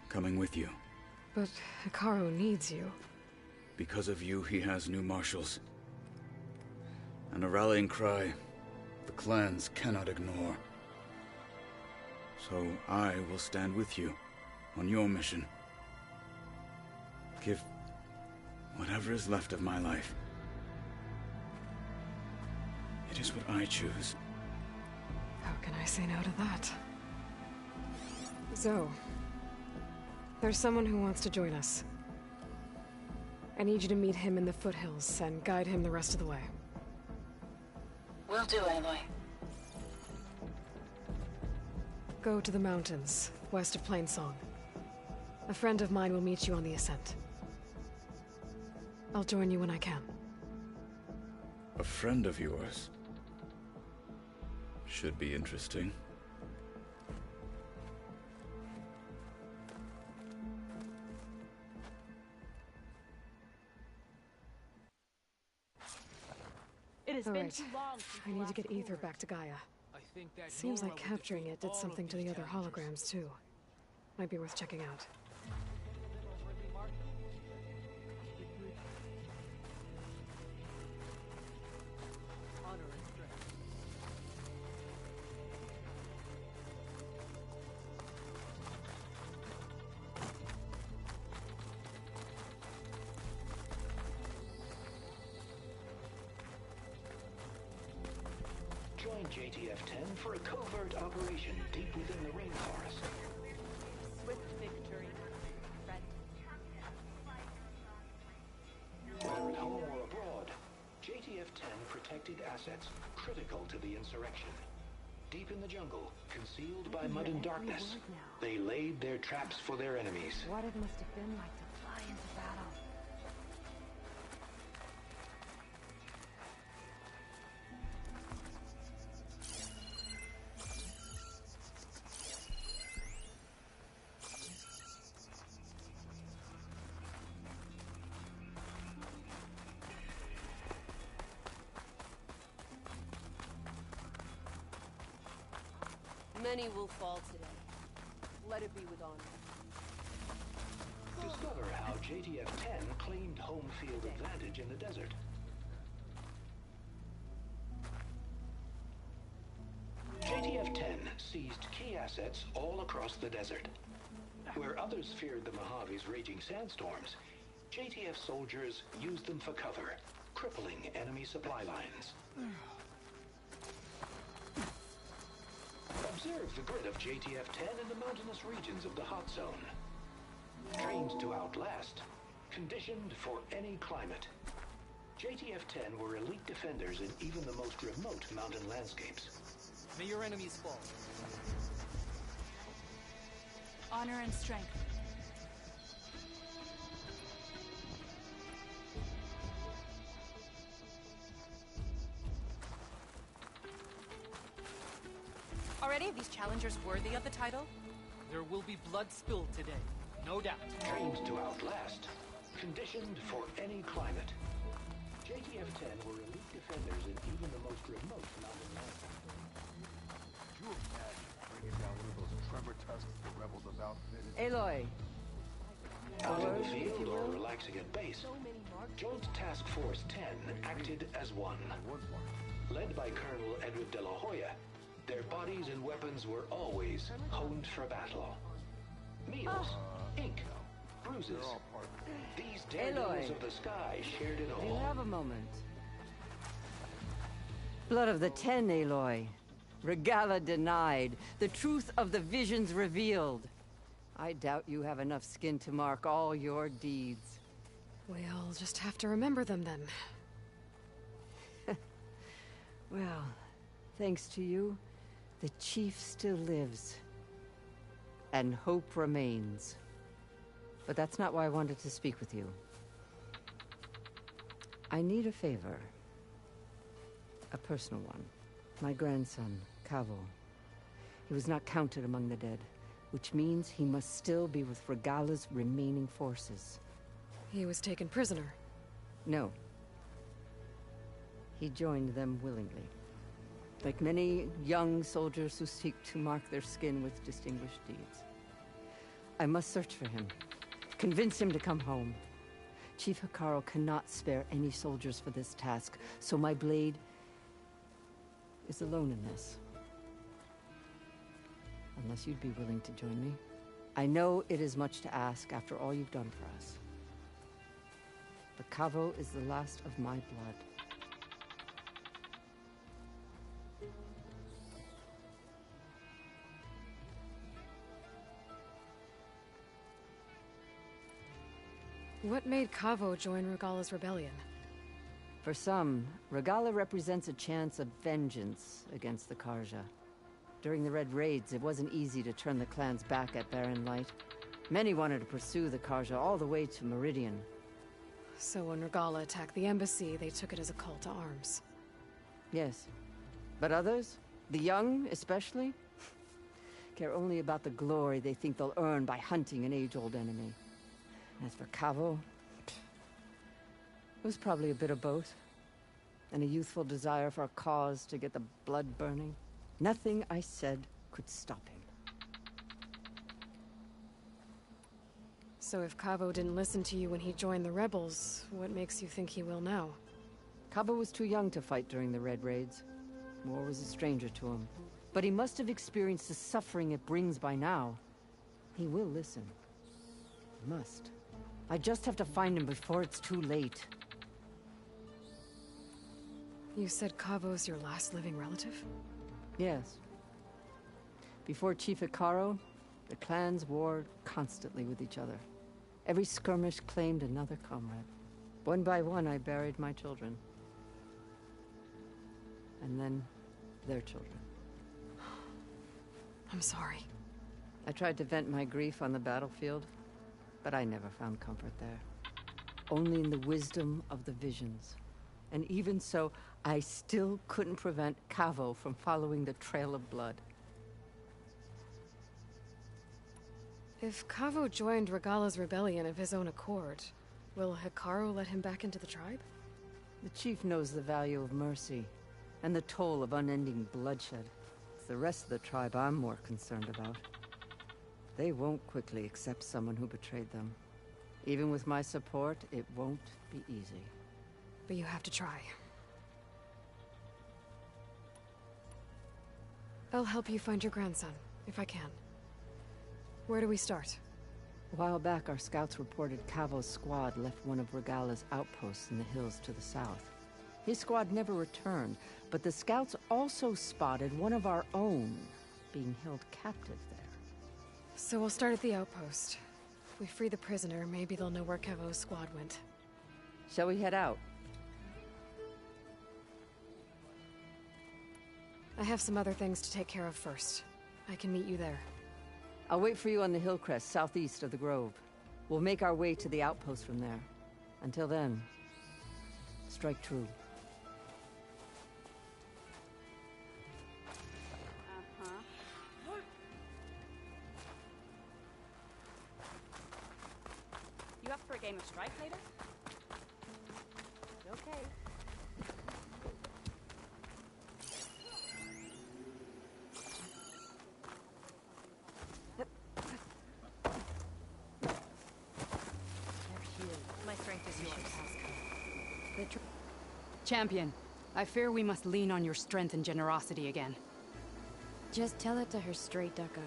coming with you. But Hekarro needs you. Because of you, he has new marshals. And a rallying cry the clans cannot ignore. So I will stand with you on your mission. Give whatever is left of my life. It is what I choose. How can I say no to that? Zoe, there's someone who wants to join us. I need you to meet him in the foothills and guide him the rest of the way. Will do, Aloy. Go to the mountains, west of Plainsong. A friend of mine will meet you on the ascent. I'll join you when I can. A friend of yours? Should be interesting. It has All been right. too long since I need to get Aether back to Gaia. Seems like capturing it did something to the other holograms, too. Might be worth checking out. Join JTF-10 for a covert operation deep within the rainforest. Swift victory, friend. Whether at home or abroad, JTF-10 protected assets critical to the insurrection. Deep in the jungle, concealed by mud and darkness, they laid their traps for their enemies. What it must have been like to fly into battle. Many will fall today. Let it be with honor. Discover how JTF-10 claimed home field advantage in the desert. JTF-10 seized key assets all across the desert. Where others feared the Mojave's raging sandstorms, JTF soldiers used them for cover, crippling enemy supply lines. Observe the grid of JTF-10 in the mountainous regions of the hot zone. Trained to outlast, conditioned for any climate. JTF-10 were elite defenders in even the most remote mountain landscapes. May your enemies fall. Honor and strength. Are any of these challengers worthy of the title? There will be blood spilled today, no doubt. Trained to outlast, conditioned for any climate. JTF-10 were elite defenders in even the most remote mountain landscapes. Could you imagine bringing down one of those TREMORTUSK the rebels have outfitted? Aloy. Out in the field or relaxing at base, Joint Task Force 10 acted as one. Led by Colonel Edward de la Hoya, their bodies and weapons were always honed for battle. Meals, ink, bruises. These daredevils of the sky shared it Do you all. have a moment? Blood of the Ten, Aloy. Regala denied. The truth of the visions revealed. I doubt you have enough skin to mark all your deeds. We'll just have to remember them then. Well, thanks to you, the Chief still lives. And hope remains. But that's not why I wanted to speak with you. I need a favor. A personal one. My grandson, Kavo. He was not counted among the dead, which means he must still be with Regala's remaining forces. He was taken prisoner. No. He joined them willingly. Like many young soldiers who seek to mark their skin with distinguished deeds. I must search for him. Convince him to come home. Chief Hekarro cannot spare any soldiers for this task, so my blade is alone in this. Unless you'd be willing to join me. I know it is much to ask after all you've done for us. But Kavo is the last of my blood. What made Kavo join Regala's rebellion? For some, Regala represents a chance of vengeance against the Karja. During the Red Raids, it wasn't easy to turn the clan's back at Barren Light. Many wanted to pursue the Karja all the way to Meridian. So when Regala attacked the embassy, they took it as a call to arms. Yes. But others, the young especially, care only about the glory they think they'll earn by hunting an age-old enemy. As for Kavo, it was probably a bit of both. And a youthful desire for a cause to get the blood burning. Nothing I said could stop him. So if Kavo didn't listen to you when he joined the rebels, what makes you think he will now? Kavo was too young to fight during the Red Raids. War was a stranger to him. But he must have experienced the suffering it brings by now. He will listen. He must. I just have to find him before it's too late. You said Kavo's your last living relative? Yes. Before Chief Hekarro, the clans warred constantly with each other. Every skirmish claimed another comrade. One by one, I buried my children. And then, their children. I'm sorry. I tried to vent my grief on the battlefield, but I never found comfort there. Only in the wisdom of the visions. And even so, I still couldn't prevent Kavo from following the trail of blood. If Kavo joined Regala's rebellion of his own accord, will Hekarro let him back into the tribe? The chief knows the value of mercy, and the toll of unending bloodshed. It's the rest of the tribe I'm more concerned about. They won't quickly accept someone who betrayed them. Even with my support, it won't be easy. But you have to try. I'll help you find your grandson, if I can. Where do we start? A while back, our scouts reported Kavo's squad left one of Regala's outposts in the hills to the south. His squad never returned, but the scouts also spotted one of our own being held captive there. So we'll start at the outpost. If we free the prisoner, maybe they'll know where Kavo's squad went. Shall we head out? I have some other things to take care of first. I can meet you there. I'll wait for you on the hill crest southeast of the grove. We'll make our way to the outpost from there. Until then, strike true. You up for a game of strike later? Okay. My strength is yours. Champion, I fear we must lean on your strength and generosity again. Just tell it to her straight, Ducka.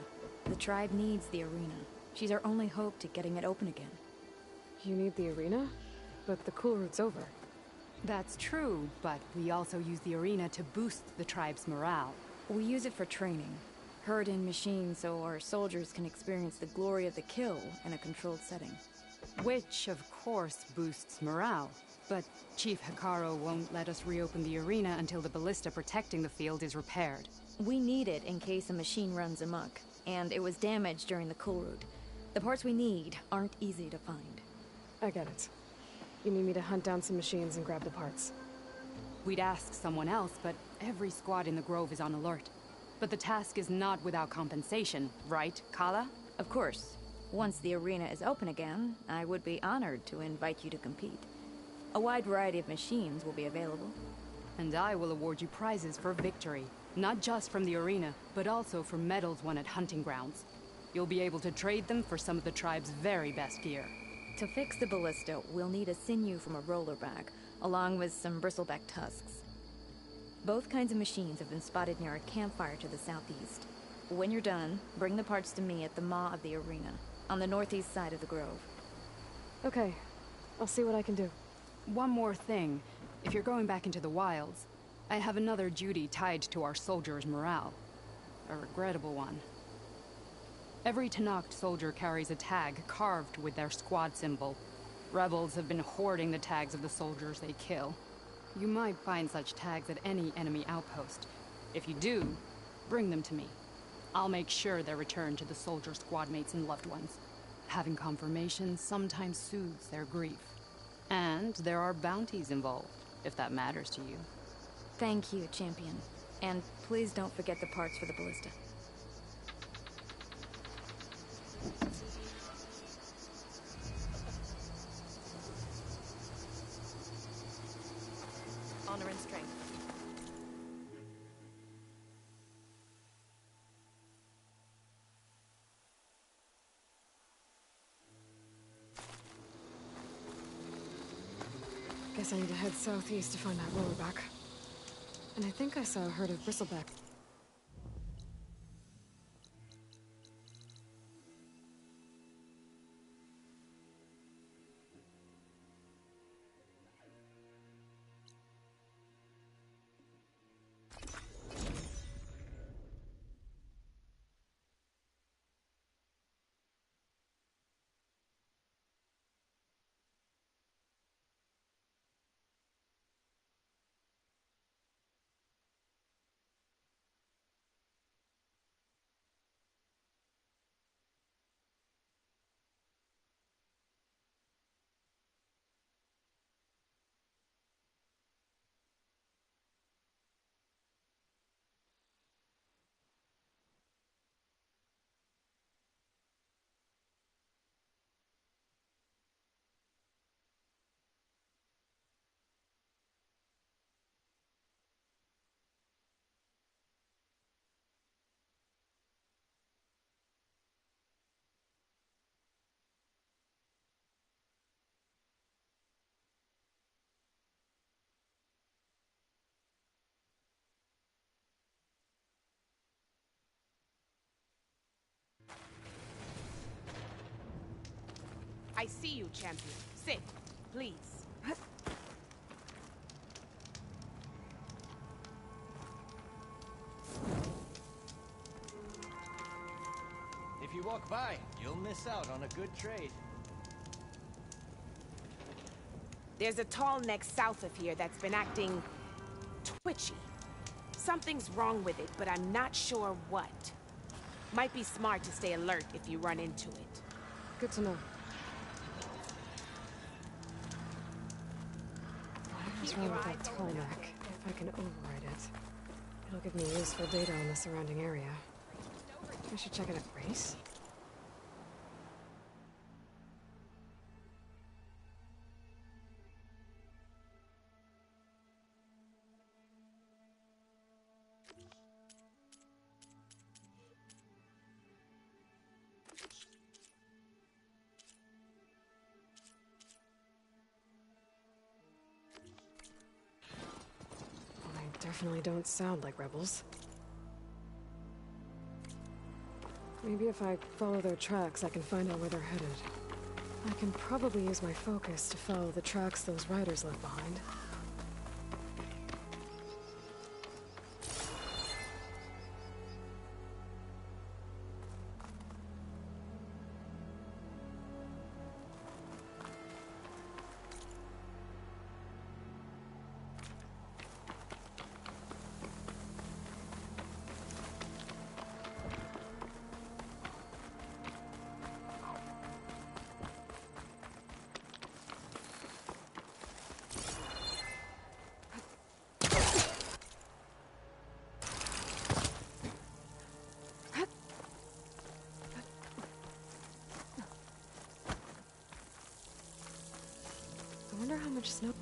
The tribe needs the arena. She's our only hope to getting it open again. You need the arena? But the Kulrut's over. That's true, but we also use the arena to boost the tribe's morale. We use it for training. Herd in machines so our soldiers can experience the glory of the kill in a controlled setting. Which, of course, boosts morale. But Chief Hekarro won't let us reopen the arena until the ballista protecting the field is repaired. We need it in case a machine runs amok, and it was damaged during the Kulrut. The parts we need aren't easy to find. I get it. You need me to hunt down some machines and grab the parts. We'd ask someone else, but every squad in the Grove is on alert. But the task is not without compensation, right, Kala? Of course. Once the arena is open again, I would be honored to invite you to compete. A wide variety of machines will be available. And I will award you prizes for victory. Not just from the arena, but also for medals won at hunting grounds. You'll be able to trade them for some of the tribe's very best gear. To fix the ballista, we'll need a sinew from a rollerback, along with some bristleback tusks. Both kinds of machines have been spotted near a campfire to the southeast. When you're done, bring the parts to me at the maw of the arena, on the northeast side of the grove. Okay. I'll see what I can do. One more thing. If you're going back into the wilds, I have another duty tied to our soldiers' morale. A regrettable one. Every Tenakth soldier carries a tag carved with their squad symbol. Rebels have been hoarding the tags of the soldiers they kill. You might find such tags at any enemy outpost. If you do, bring them to me. I'll make sure they're returned to the soldier squad mates and loved ones. Having confirmation sometimes soothes their grief. And there are bounties involved, if that matters to you. Thank you, Champion. And please don't forget the parts for the ballista. Honor and strength. Guess I need to head southeast to find that rollback. And I think I saw a herd of bristleback. I see you, champion. Sit, please. If you walk by, you'll miss out on a good trade. There's a tall neck south of here that's been acting twitchy. Something's wrong with it, but I'm not sure what. Might be smart to stay alert if you run into it. Good to know. What's wrong with that tall neck? If I can override it, it'll give me useful data on the surrounding area. I should check it at Grace. Definitely don't sound like rebels. Maybe if I follow their tracks, I can find out where they're headed. I can probably use my focus to follow the tracks those riders left behind. I wonder how much snow...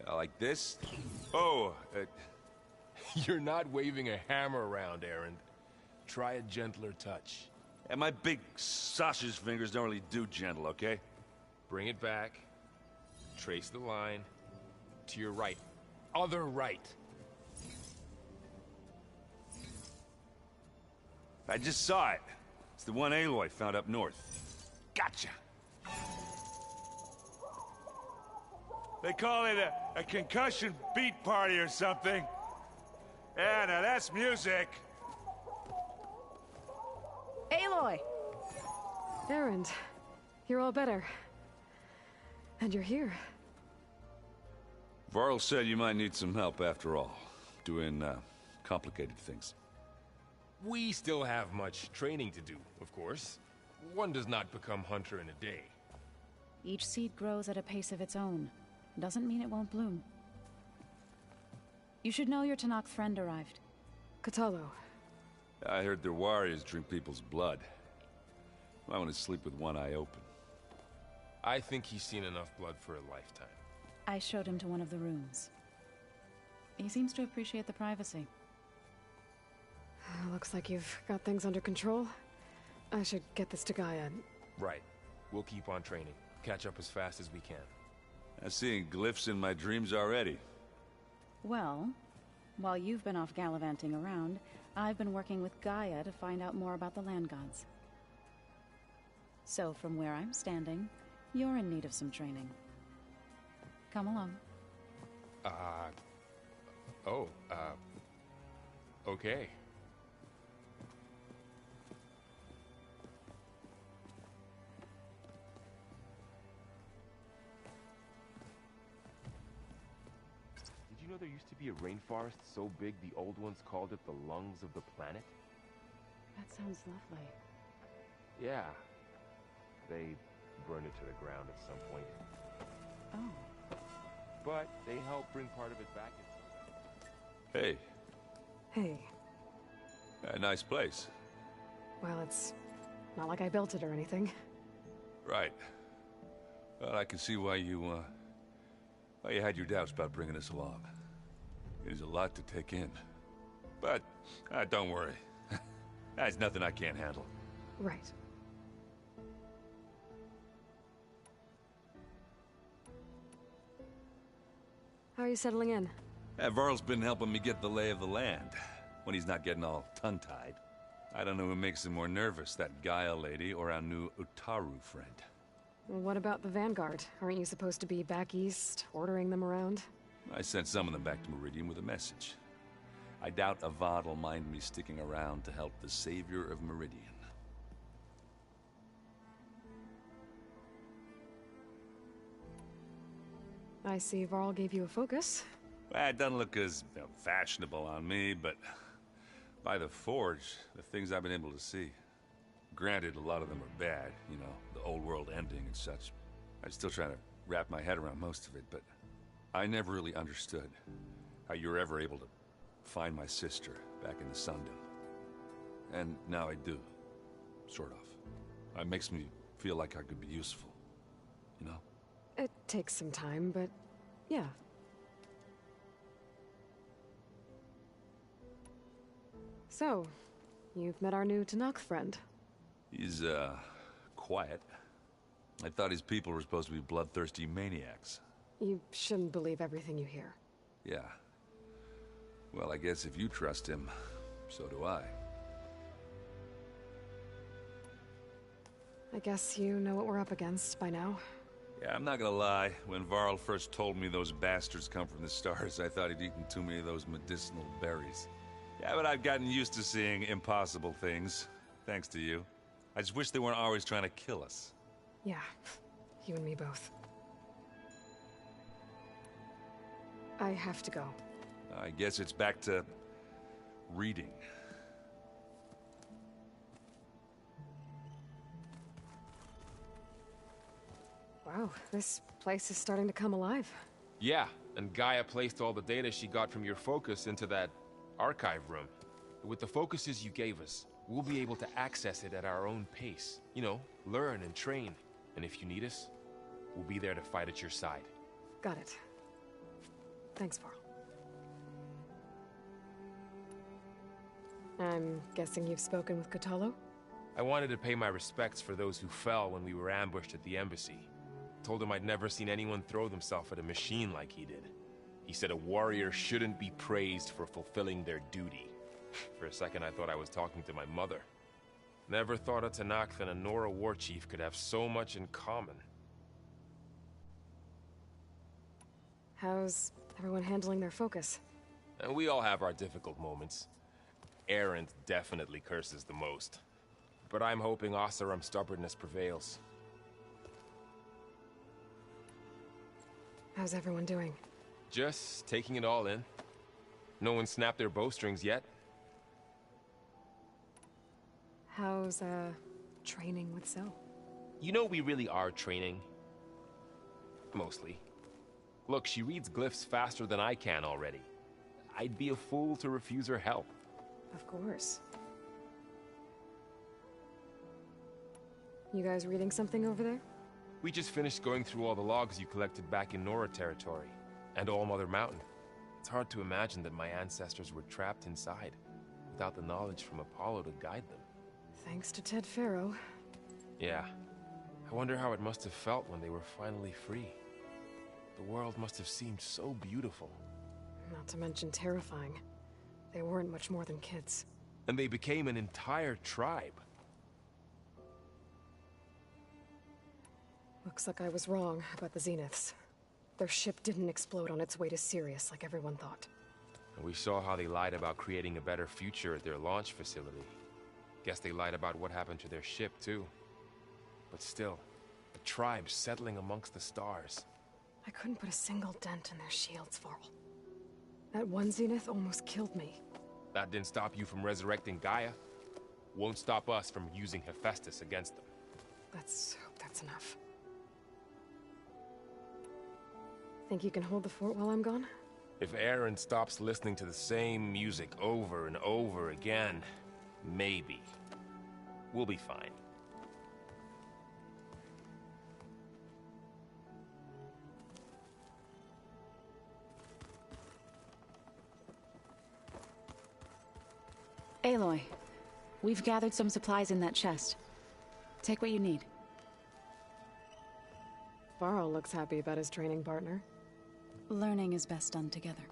Like this? Oh, you're not waving a hammer around, Aaron. Try a gentler touch. And my big sausage fingers don't really do gentle, okay? Bring it back. Trace the line. To your right. Other right. I just saw it. It's the one Aloy found up north. Gotcha! They call it a concussion beat party or something. Yeah, now that's music. Erend, you're all better. And you're here. Varl said you might need some help after all, doing complicated things. We still have much training to do, of course. One does not become hunter in a day. Each seed grows at a pace of its own. Doesn't mean it won't bloom. You should know your Tanakh friend arrived. Kotallo. I heard their warriors drink people's blood. I want to sleep with one eye open. I think he's seen enough blood for a lifetime. I showed him to one of the rooms. He seems to appreciate the privacy. Looks like you've got things under control. I should get this to Gaia. Right. We'll keep on training. Catch up as fast as we can. I'm seeing glyphs in my dreams already. Well, while you've been off gallivanting around, I've been working with Gaia to find out more about the land gods. So from where I'm standing, you're in need of some training. Come along. Okay. Did you know there used to be a rainforest so big the old ones called it the lungs of the planet? That sounds lovely. Yeah. They burned it to the ground at some point. Oh. But they helped bring part of it back into... Hey. Hey. A nice place. Well, it's not like I built it or anything. Right. Well, I can see why you had your doubts about bringing us along. It is a lot to take in. But, don't worry. That's nothing I can't handle. Right. How are you settling in? Varl's been helping me get the lay of the land, when he's not getting all tongue-tied. I don't know who makes him more nervous, that Gaia lady or our new Utaru friend. Well, what about the Vanguard? Aren't you supposed to be back east, ordering them around? I sent some of them back to Meridian with a message. I doubt Avad will mind me sticking around to help the savior of Meridian. I see Varl gave you a focus. Well, it doesn't look as fashionable on me, but by the Forge, the things I've been able to see. Granted, a lot of them are bad, you know, the old world ending and such. I'm still trying to wrap my head around most of it, but I never really understood how you were ever able to find my sister back in the Sundom. And now I do, sort of. It makes me feel like I could be useful, you know? It takes some time, but yeah. So, you've met our new Tanakh friend. He's, quiet. I thought his people were supposed to be bloodthirsty maniacs. You shouldn't believe everything you hear. Yeah. Well, I guess if you trust him, so do I. I guess you know what we're up against by now. Yeah, I'm not gonna lie. When Varl first told me those bastards come from the stars, I thought he'd eaten too many of those medicinal berries. Yeah, but I've gotten used to seeing impossible things, thanks to you. I just wish they weren't always trying to kill us. Yeah, you and me both. I have to go. I guess it's back to reading. Wow, this place is starting to come alive. Yeah, and Gaia placed all the data she got from your focus into that archive room. With the focuses you gave us, we'll be able to access it at our own pace. You know, learn and train. And if you need us, we'll be there to fight at your side. Got it. Thanks, Varl. I'm guessing you've spoken with Kotallo? I wanted to pay my respects for those who fell when we were ambushed at the embassy. Told him I'd never seen anyone throw themselves at a machine like he did. He said a warrior shouldn't be praised for fulfilling their duty. For a second I thought I was talking to my mother. Never thought a Tanakh and a NORA war chief could have so much in common. How's everyone handling their focus? And we all have our difficult moments. Erend definitely curses the most. But I'm hoping Oseram stubbornness prevails. How's everyone doing? Just taking it all in. No one snapped their bowstrings yet. How's, training with Zoe? You know we really are training. Mostly. Look, she reads glyphs faster than I can already. I'd be a fool to refuse her help. Of course. You guys reading something over there? We just finished going through all the logs you collected back in NORA territory, and All Mother Mountain. It's hard to imagine that my ancestors were trapped inside, without the knowledge from Apollo to guide them. Thanks to Ted Faro. Yeah. I wonder how it must have felt when they were finally free. The world must have seemed so beautiful. Not to mention terrifying. They weren't much more than kids. And they became an entire tribe. Looks like I was wrong about the Zeniths. Their ship didn't explode on its way to Sirius like everyone thought. And we saw how they lied about creating a better future at their launch facility. Guess they lied about what happened to their ship, too. But still, a tribe settling amongst the stars. I couldn't put a single dent in their shields, Varl. That one Zenith almost killed me. That didn't stop you from resurrecting Gaia. Won't stop us from using Hephaestus against them. Let's hope that's enough. Think you can hold the fort while I'm gone? If Aaron stops listening to the same music over and over again, maybe. We'll be fine. Aloy, we've gathered some supplies in that chest. Take what you need. Varl looks happy about his training partner. Learning is best done together.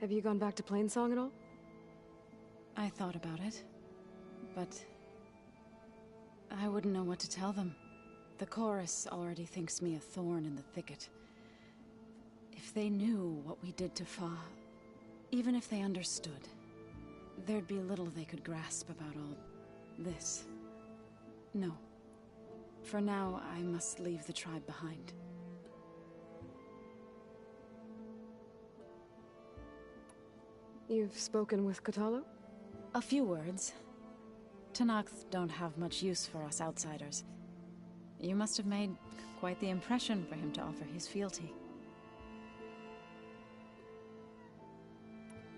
Have you gone back to Plainsong at all? I thought about it, but I wouldn't know what to tell them. The chorus already thinks me a thorn in the thicket. If they knew what we did to Fa, even if they understood, there'd be little they could grasp about all this. No. For now, I must leave the tribe behind. You've spoken with Kotallo? A few words. Tenakth don't have much use for us outsiders. You must have made quite the impression for him to offer his fealty.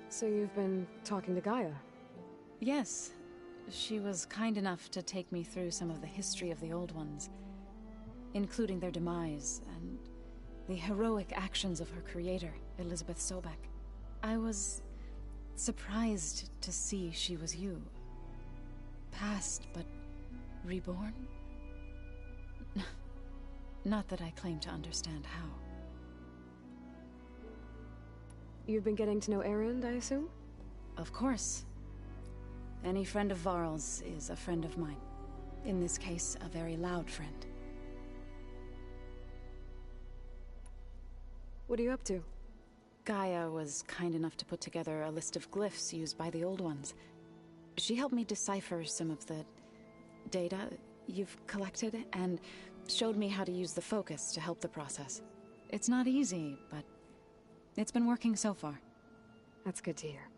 So you've been talking to Gaia? Yes. She was kind enough to take me through some of the history of the Old Ones, including their demise and the heroic actions of her creator, Elizabeth Sobek. I was surprised to see she was you. Past, but reborn? Not that I claim to understand how. You've been getting to know Erend, I assume? Of course. Any friend of Varl's is a friend of mine. In this case, a very loud friend. What are you up to? Gaia was kind enough to put together a list of glyphs used by the Old Ones. She helped me decipher some of the data you've collected, and showed me how to use the focus to help the process. It's not easy, but it's been working so far. That's good to hear.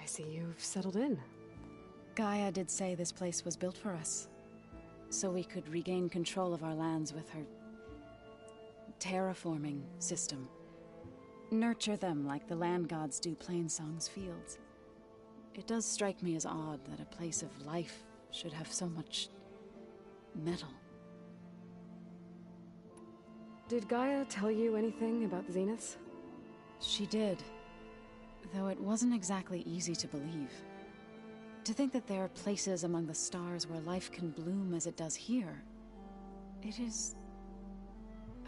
I see you've settled in. Gaia did say this place was built for us, so we could regain control of our lands with her terraforming system. Nurture them like the land gods do Plainsong's fields. It does strike me as odd that a place of life should have so much metal. Did Gaia tell you anything about the Zeniths? She did, though it wasn't exactly easy to believe. To think that there are places among the stars where life can bloom as it does here, it is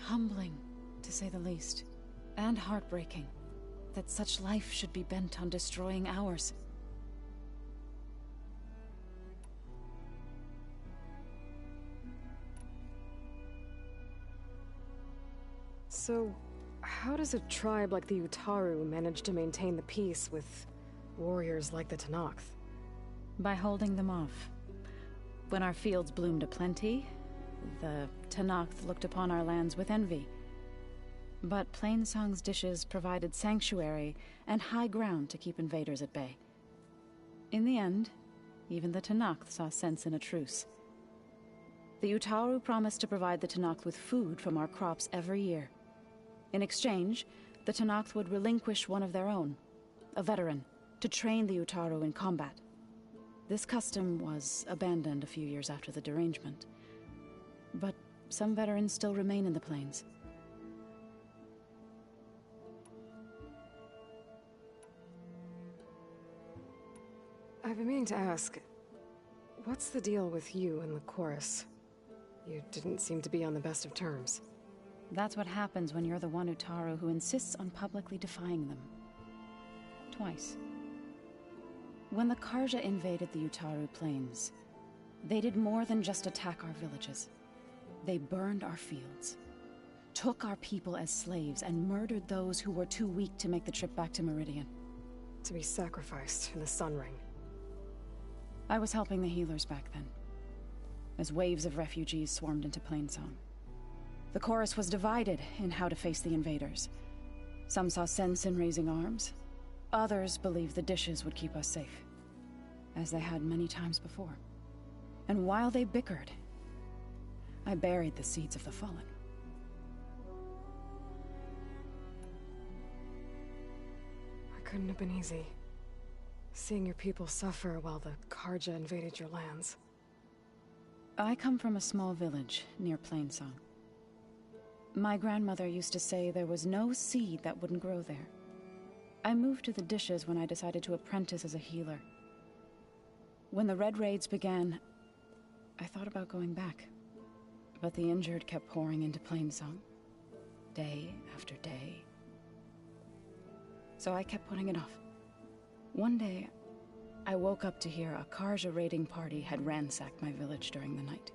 humbling, to say the least, and heartbreaking that such life should be bent on destroying ours. So, how does a tribe like the Utaru manage to maintain the peace with warriors like the Tenakth? By holding them off. When our fields bloomed aplenty, the Tenakth looked upon our lands with envy. But Plainsong's dishes provided sanctuary and high ground to keep invaders at bay. In the end, even the Tenakth saw sense in a truce. The Utaru promised to provide the Tenakth with food from our crops every year. In exchange, the Tenakth would relinquish one of their own, a veteran, to train the Utaru in combat. This custom was abandoned a few years after the derangement. But some veterans still remain in the plains. I've been meaning to ask, what's the deal with you and the chorus? You didn't seem to be on the best of terms. That's what happens when you're the one Utaru who insists on publicly defying them. Twice. When the Karja invaded the Utaru plains, they did more than just attack our villages. They burned our fields, took our people as slaves, and murdered those who were too weak to make the trip back to Meridian. To be sacrificed in the Sun Ring. I was helping the healers back then, as waves of refugees swarmed into Plainsong. The chorus was divided in how to face the invaders. Some saw sense in raising arms. Others believed the dishes would keep us safe, as they had many times before. And while they bickered, I buried the seeds of the fallen. It couldn't have been easy. Seeing your people suffer while the Karja invaded your lands. I come from a small village near Plainsong. My grandmother used to say there was no seed that wouldn't grow there. I moved to the dishes when I decided to apprentice as a healer. When the Red Raids began, I thought about going back. But the injured kept pouring into Plainsong, day after day. So I kept putting it off. One day, I woke up to hear a Karja raiding party had ransacked my village during the night.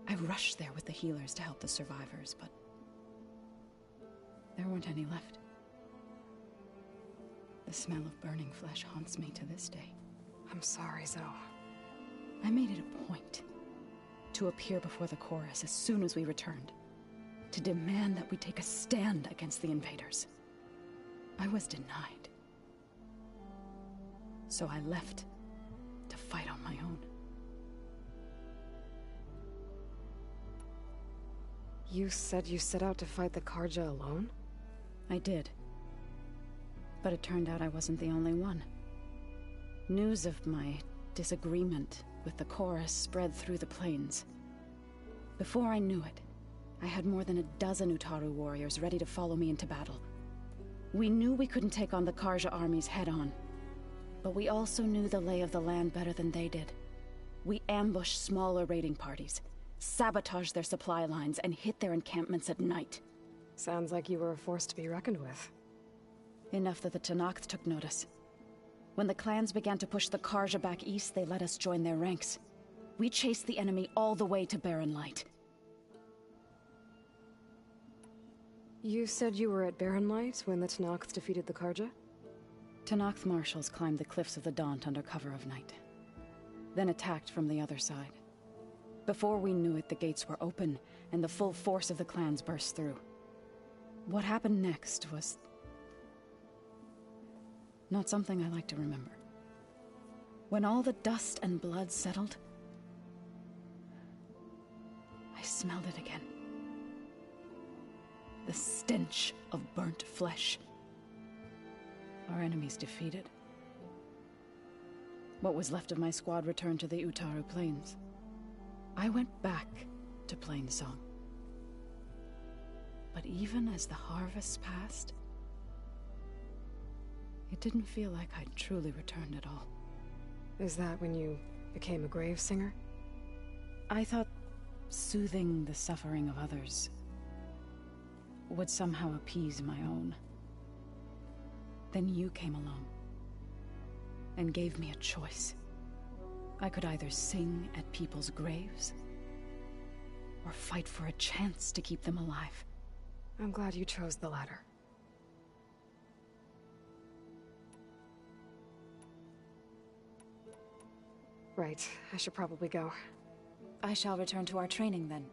I rushed there with the healers to help the survivors, but there weren't any left. The smell of burning flesh haunts me to this day. I'm sorry, Zoe. I made it a point to appear before the chorus as soon as we returned, to demand that we take a stand against the invaders. I was denied. So I left to fight on my own. You said you set out to fight the Karja alone? I did. But it turned out I wasn't the only one. News of my disagreement with the chorus spread through the plains. Before I knew it, I had more than a dozen Utaru warriors ready to follow me into battle. We knew we couldn't take on the Karja armies head-on, but we also knew the lay of the land better than they did. We ambushed smaller raiding parties, sabotaged their supply lines, and hit their encampments at night. Sounds like you were a force to be reckoned with. Enough that the Tenakth took notice. When the clans began to push the Karja back east, they let us join their ranks. We chased the enemy all the way to Barren Light. You said you were at Barren Light when the Tenakth defeated the Karja? Tenakth marshals climbed the cliffs of the Daunt under cover of night, then attacked from the other side. Before we knew it, the gates were open, and the full force of the clans burst through. What happened next was not something I like to remember. When all the dust and blood settled, I smelled it again. The stench of burnt flesh. Our enemies defeated. What was left of my squad returned to the Utaru Plains. I went back to Plainsong. But even as the harvest passed, it didn't feel like I'd truly returned at all. Is that when you became a grave singer? I thought soothing the suffering of others would somehow appease my own. Then you came along and gave me a choice. I could either sing at people's graves or fight for a chance to keep them alive. I'm glad you chose the latter. Right, I should probably go. I shall return to our training then.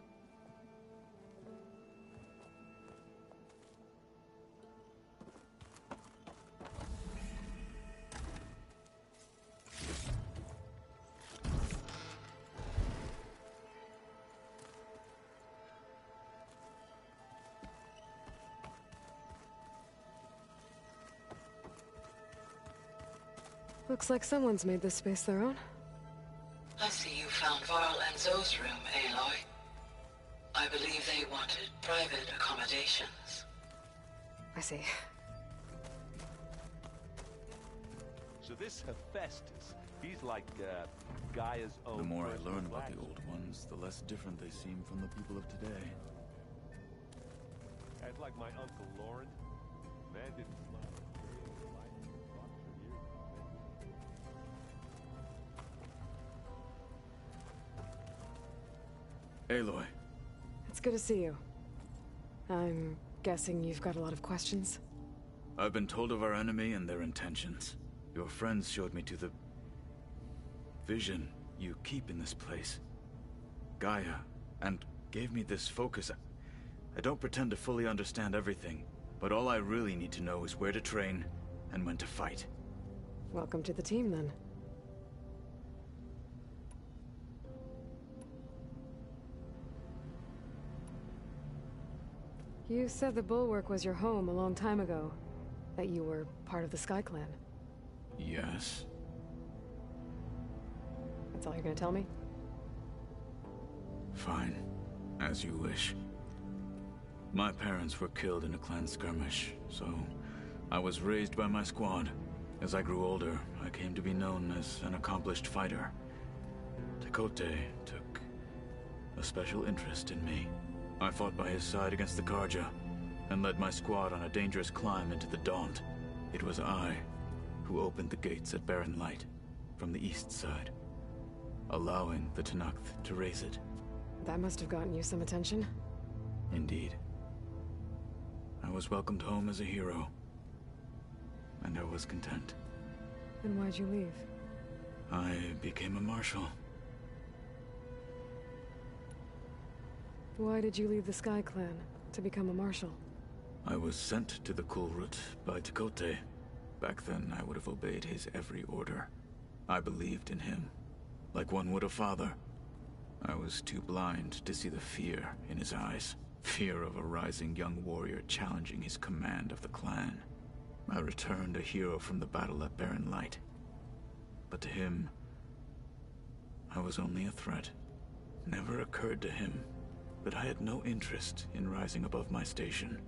Looks like someone's made this space their own. I see you found Varl and Zoe's room, Aloy. I believe they wanted private accommodations. I see. So this Hephaestus, he's like, Gaia's own... The more I learn about the old ones, the less different they seem from the people of today. That's like my Uncle Lauren. Man didn't smile. Aloy. It's good to see you. I'm guessing you've got a lot of questions? I've been told of our enemy and their intentions. Your friends showed me to the vision you keep in this place, Gaia, and gave me this focus. I don't pretend to fully understand everything, but all I really need to know is where to train and when to fight. Welcome to the team, then. You said the Bulwark was your home a long time ago. That you were part of the Sky Clan. Yes. That's all you're gonna tell me? Fine. As you wish. My parents were killed in a clan skirmish, so I was raised by my squad. As I grew older, I came to be known as an accomplished fighter. Tekote took a special interest in me. I fought by his side against the Karja, and led my squad on a dangerous climb into the Daunt. It was I who opened the gates at Barren Light, from the east side, allowing the Tenakth to raise it. That must have gotten you some attention. Indeed. I was welcomed home as a hero, and I was content. Then why'd you leave? I became a marshal. Why did you leave the Sky Clan to become a marshal? I was sent to the Kulrut by Tekote. Back then, I would have obeyed his every order. I believed in him, like one would a father. I was too blind to see the fear in his eyes. Fear of a rising young warrior challenging his command of the clan. I returned a hero from the battle at Barren Light. But to him, I was only a threat. Never occurred to him that I had no interest in rising above my station.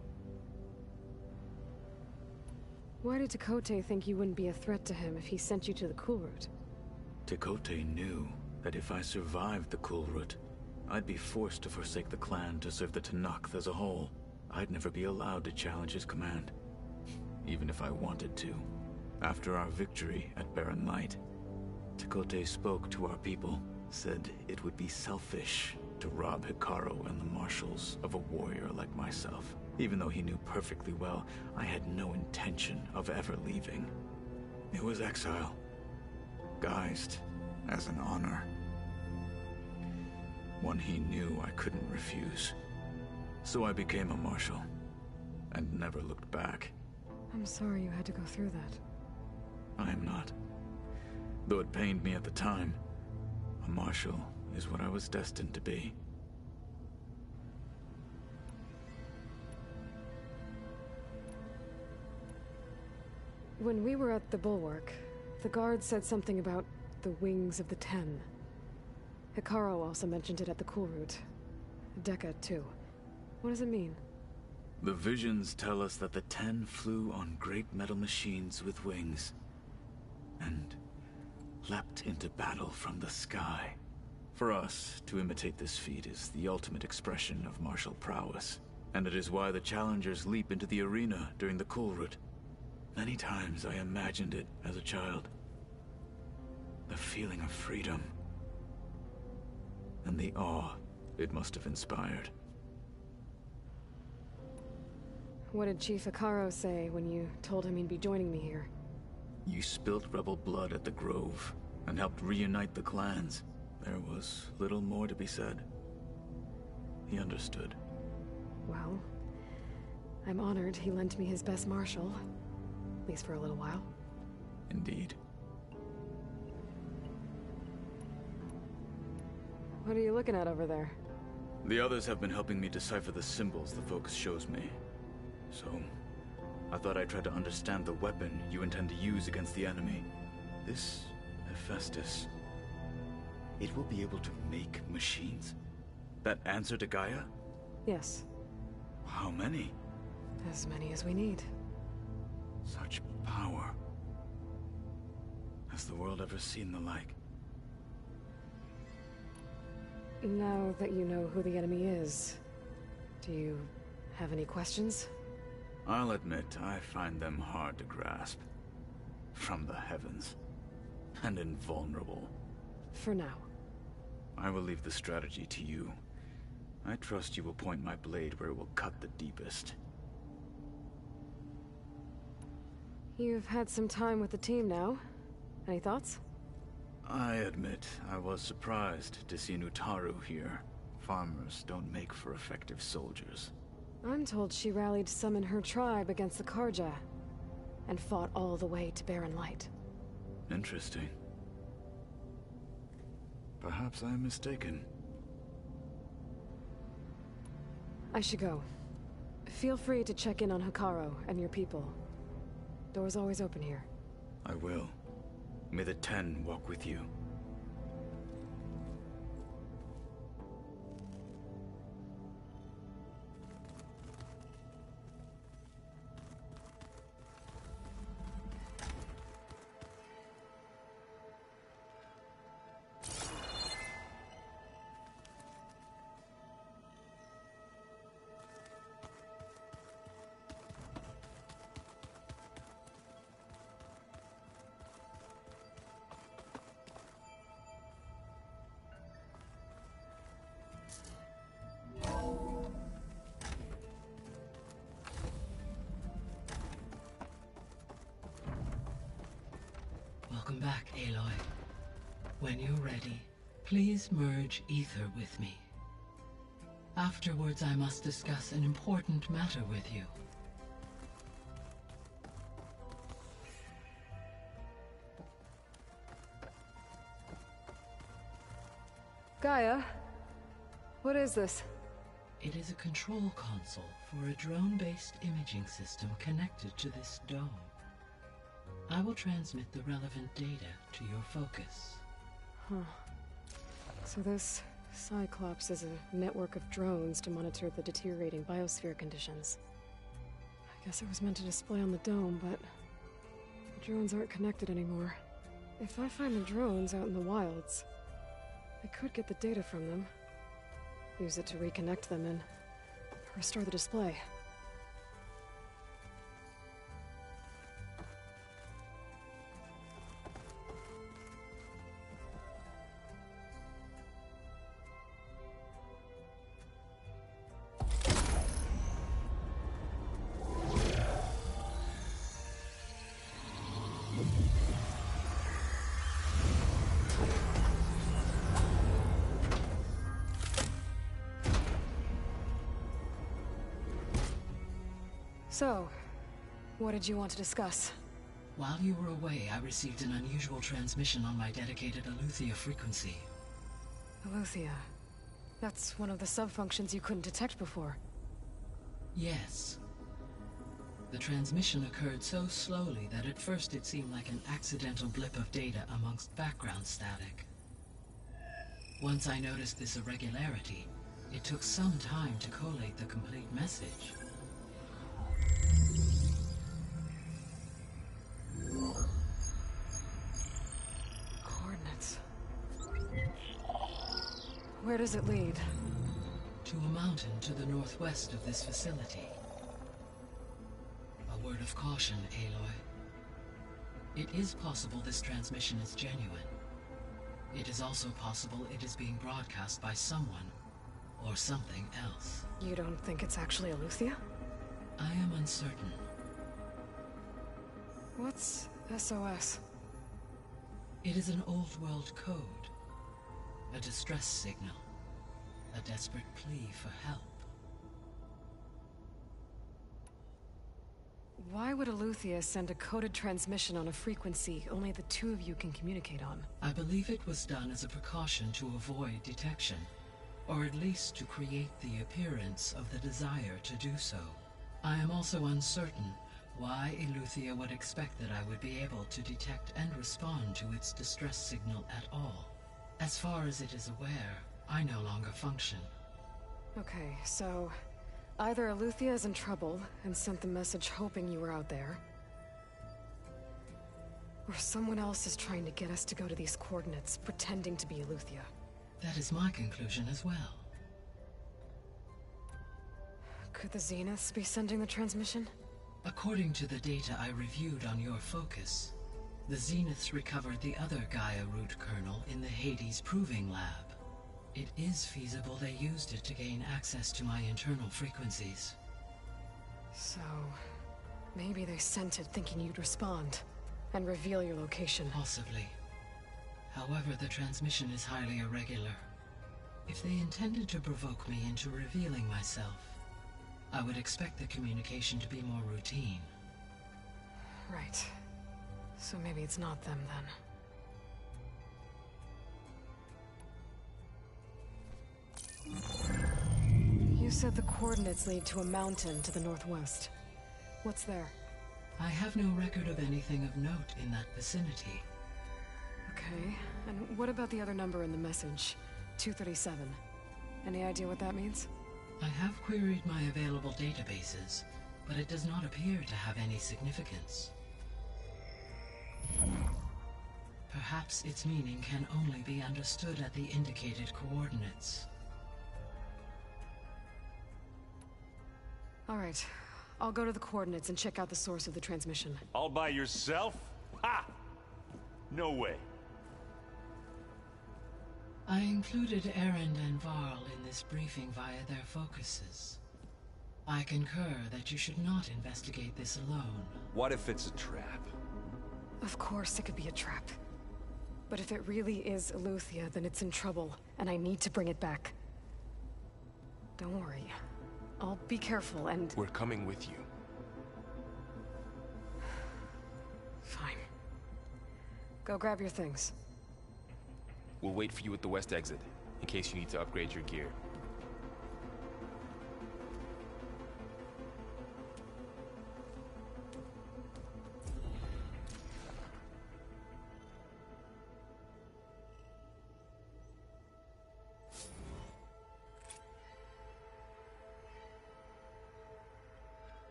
Why did Tekote think you wouldn't be a threat to him if he sent you to the Kulrut? Tekote knew that if I survived the Kulrut, I'd be forced to forsake the clan to serve the Tenakth as a whole. I'd never be allowed to challenge his command, even if I wanted to. After our victory at Barren Light, Tekote spoke to our people, said it would be selfish to rob Hekarro and the marshals of a warrior like myself, even though he knew perfectly well I had no intention of ever leaving. It was exile, guised as an honor. One he knew I couldn't refuse. So I became a marshal, and never looked back. I'm sorry you had to go through that. I am not. Though it pained me at the time, a marshal is what I was destined to be. When we were at the Bulwark, the guard said something about the Wings of the Ten. Hekarro also mentioned it at the Kulrut. Dekka, too. What does it mean? The visions tell us that the Ten flew on great metal machines with wings, and leapt into battle from the sky. For us, to imitate this feat is the ultimate expression of martial prowess, and it is why the challengers leap into the arena during the Kulrut. Many times I imagined it as a child. The feeling of freedom, and the awe it must have inspired. What did Chief Hekarro say when you told him he'd be joining me here? You spilt rebel blood at the Grove. and helped reunite the clans, there was little more to be said. He understood. Well, I'm honored he lent me his best marshal. At least for a little while. Indeed. What are you looking at over there? The others have been helping me decipher the symbols the Focus shows me. So, I thought I'd try to understand the weapon you intend to use against the enemy. This Hephaestus, it will be able to make machines that answer to Gaia? Yes. How many? As many as we need. Such power. Has the world ever seen the like? Now that you know who the enemy is, do you have any questions? I'll admit, I find them hard to grasp. From the heavens. And invulnerable. For now. I will leave the strategy to you. I trust you will point my blade where it will cut the deepest. You've had some time with the team now. Any thoughts? I admit, I was surprised to see Nutaru here. Farmers don't make for effective soldiers. I'm told she rallied some in her tribe against the Karja, and fought all the way to Barren Light. Interesting. Perhaps I am mistaken. I should go. Feel free to check in on Hekarro and your people. Door's always open here. I will. May the 10 walk with you. Welcome back, Aloy. When you're ready, please merge Aether with me. Afterwards, I must discuss an important matter with you. Gaia? What is this? It is a control console for a drone-based imaging system connected to this dome. I will transmit the relevant data to your focus. Huh. So this Cyclops is a network of drones to monitor the deteriorating biosphere conditions. I guess it was meant to display on the dome, but the drones aren't connected anymore. If I find the drones out in the wilds, I could get the data from them, use it to reconnect them and restore the display. So, what did you want to discuss? While you were away, I received an unusual transmission on my dedicated Aletheia frequency. Aletheia. That's one of the sub-functions you couldn't detect before. Yes. The transmission occurred so slowly that at first it seemed like an accidental blip of data amongst background static. Once I noticed this irregularity, it took some time to collate the complete message. Coordinates. Where does it lead? To a mountain to the northwest of this facility. A word of caution, Aloy. It is possible this transmission is genuine. It is also possible it is being broadcast by someone or something else. You don't think it's actually Aletheia? I am uncertain. What's SOS? It is an old-world code. A distress signal. A desperate plea for help. Why would Aletheia send a coded transmission on a frequency only the two of you can communicate on? I believe it was done as a precaution to avoid detection, or at least to create the appearance of the desire to do so. I am also uncertain why Aletheia would expect that I would be able to detect and respond to its distress signal at all. As far as it is aware, I no longer function. Okay, so either Aletheia is in trouble and sent the message hoping you were out there, or someone else is trying to get us to go to these coordinates, pretending to be Aletheia. That is my conclusion as well. Could the Zeniths be sending the transmission? According to the data I reviewed on your focus, the Zeniths recovered the other Gaia root kernel in the Hades Proving Lab. It is feasible they used it to gain access to my internal frequencies. So, maybe they sent it thinking you'd respond and reveal your location. Possibly. However, the transmission is highly irregular. If they intended to provoke me into revealing myself, I would expect the communication to be more routine. Right. So maybe it's not them then. You said the coordinates lead to a mountain to the northwest. What's there? I have no record of anything of note in that vicinity. Okay, and what about the other number in the message? 237. Any idea what that means? I have queried my available databases, but it does not appear to have any significance. Perhaps its meaning can only be understood at the indicated coordinates. All right, I'll go to the coordinates and check out the source of the transmission. All by yourself? Ha! No way. I included Erend and Varl in this briefing via their focuses. I concur that you should not investigate this alone. What if it's a trap? Of course it could be a trap. But if it really is Aletheia, then it's in trouble, and I need to bring it back. Don't worry. I'll be careful and... We're coming with you. Fine. Go grab your things. We'll wait for you at the west exit, in case you need to upgrade your gear.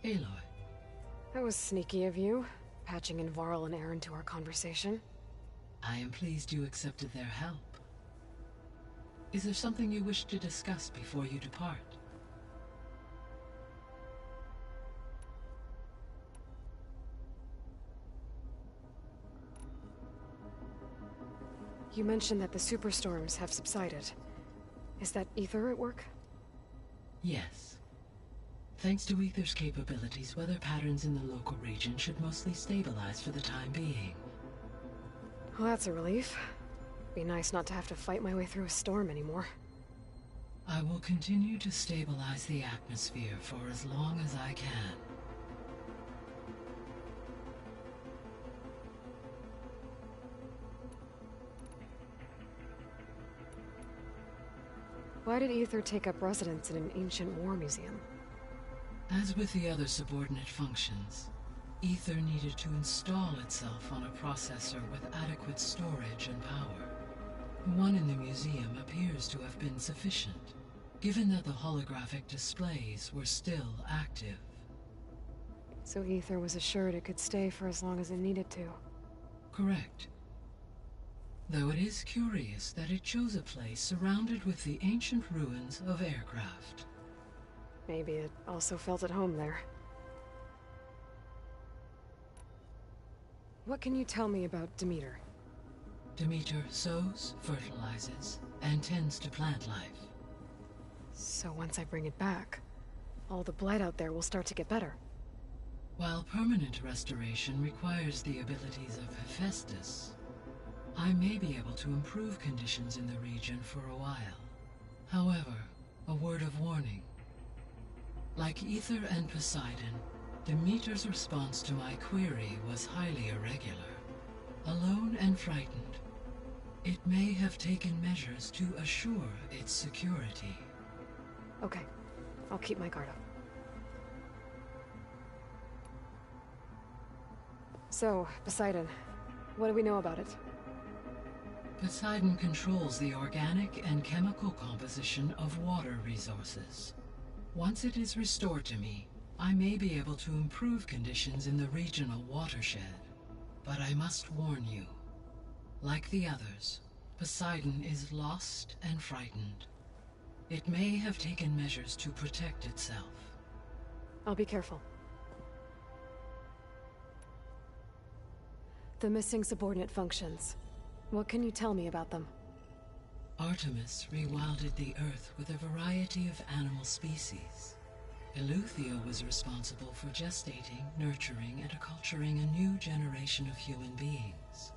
Aloy. That was sneaky of you, patching in Varl and Erend to our conversation. I am pleased you accepted their help. Is there something you wish to discuss before you depart? You mentioned that the superstorms have subsided. Is that Aether at work? Yes. Thanks to Aether's capabilities, weather patterns in the local region should mostly stabilize for the time being. Well, that's a relief. Be nice not to have to fight my way through a storm anymore. I will continue to stabilize the atmosphere for as long as I can. Why did Aether take up residence in an ancient war museum? As with the other subordinate functions, Aether needed to install itself on a processor with adequate storage and power. The one in the museum appears to have been sufficient, given that the holographic displays were still active. So Aether was assured it could stay for as long as it needed to. Correct. Though it is curious that it chose a place surrounded with the ancient ruins of aircraft. Maybe it also felt at home there. What can you tell me about Demeter? Demeter sows, fertilizes, and tends to plant life. So once I bring it back, all the blight out there will start to get better. While permanent restoration requires the abilities of Hephaestus, I may be able to improve conditions in the region for a while. However, a word of warning. Like Aether and Poseidon, Demeter's response to my query was highly irregular. Alone and frightened, it may have taken measures to assure its security. Okay, I'll keep my guard up. So, Poseidon, what do we know about it? Poseidon controls the organic and chemical composition of water resources. Once it is restored to me, I may be able to improve conditions in the regional watershed. But I must warn you, like the others, Poseidon is lost and frightened. It may have taken measures to protect itself. I'll be careful. The missing subordinate functions. What can you tell me about them? Artemis rewilded the Earth with a variety of animal species. Eleuthia was responsible for gestating, nurturing, and acculturating a new generation of human beings.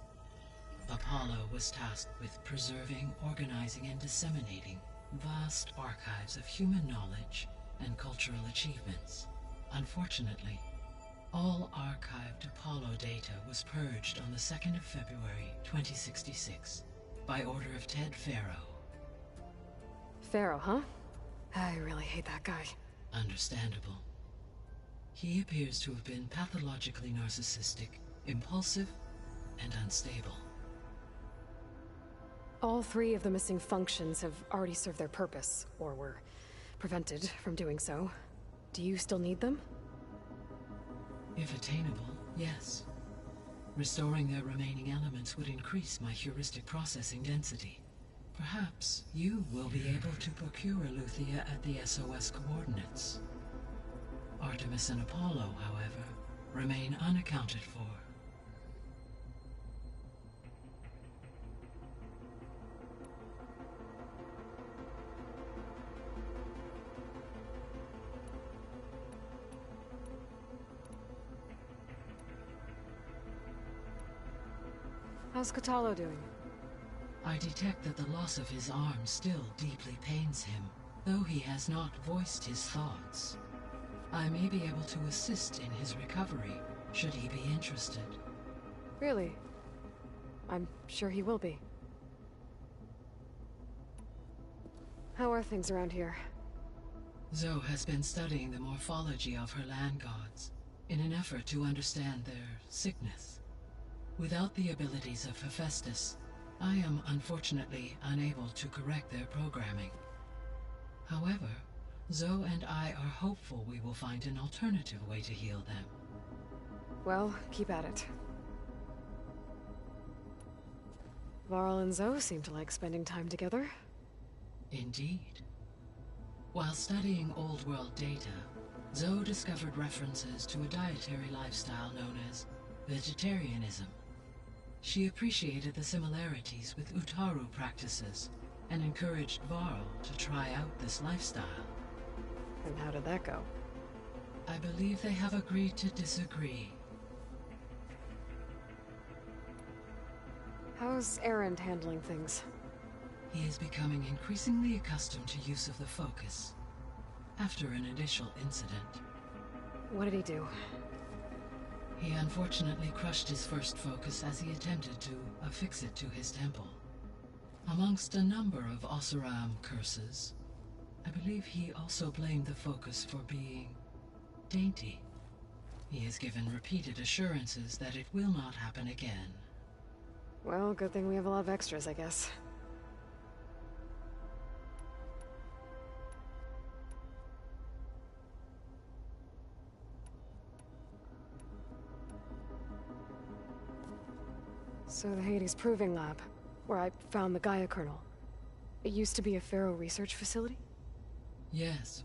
Apollo was tasked with preserving, organizing, and disseminating vast archives of human knowledge and cultural achievements. Unfortunately, all archived Apollo data was purged on the 2nd of February, 2066, by order of Ted Farrow. Farrow, huh? I really hate that guy. Understandable. He appears to have been pathologically narcissistic, impulsive, and unstable. All 3 of the missing functions have already served their purpose, or were prevented from doing so. Do you still need them? If attainable, yes. Restoring their remaining elements would increase my heuristic processing density. Perhaps you will be able to procure Eleuthia at the SOS coordinates. Artemis and Apollo, however, remain unaccounted for. How's Kotallo doing? I detect that the loss of his arm still deeply pains him, though he has not voiced his thoughts. I may be able to assist in his recovery, should he be interested. Really? I'm sure he will be. How are things around here? Zoe has been studying the morphology of her land gods, in an effort to understand their sickness. Without the abilities of Hephaestus, I am unfortunately unable to correct their programming. However, Zoe and I are hopeful we will find an alternative way to heal them. Well, keep at it. Varl and Zoe seem to like spending time together. Indeed. While studying Old World data, Zoe discovered references to a dietary lifestyle known as vegetarianism. She appreciated the similarities with Utaru practices and encouraged Varl to try out this lifestyle. And how did that go? I believe they have agreed to disagree. How's Erend handling things? He is becoming increasingly accustomed to use of the focus, after an initial incident. What did he do? He unfortunately crushed his first focus as he attempted to affix it to his temple. Amongst a number of Oseram curses, I believe he also blamed the focus for being dainty. He has given repeated assurances that it will not happen again. Well, good thing we have a lot of extras, I guess. So the Hades Proving Lab, where I found the Gaia kernel. It used to be a Pharaoh research facility? Yes.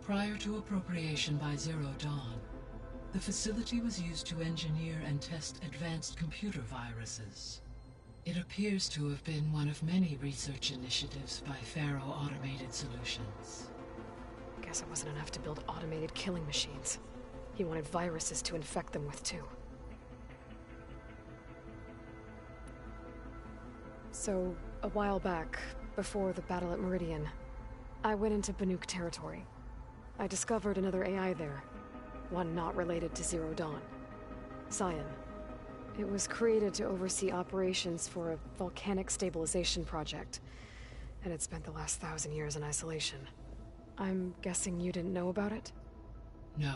Prior to appropriation by Zero Dawn, the facility was used to engineer and test advanced computer viruses. It appears to have been one of many research initiatives by Pharaoh Automated Solutions. Guess it wasn't enough to build automated killing machines. He wanted viruses to infect them with too. So, a while back, before the battle at Meridian, I went into Banuk territory. I discovered another AI there, one not related to Zero Dawn. Cyan. It was created to oversee operations for a volcanic stabilization project, and it spent the last 1,000 years in isolation. I'm guessing you didn't know about it? No.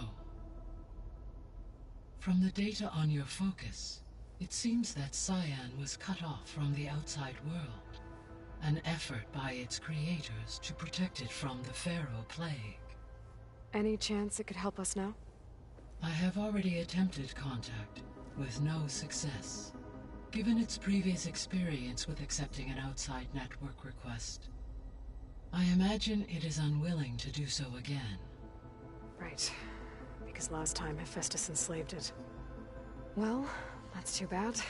From the data on your focus, it seems that Cyan was cut off from the outside world, an effort by its creators to protect it from the Pharaoh plague. Any chance it could help us now? I have already attempted contact, with no success. Given its previous experience with accepting an outside network request, I imagine it is unwilling to do so again. Right. Because last time Hephaestus enslaved it. Well, that's too bad.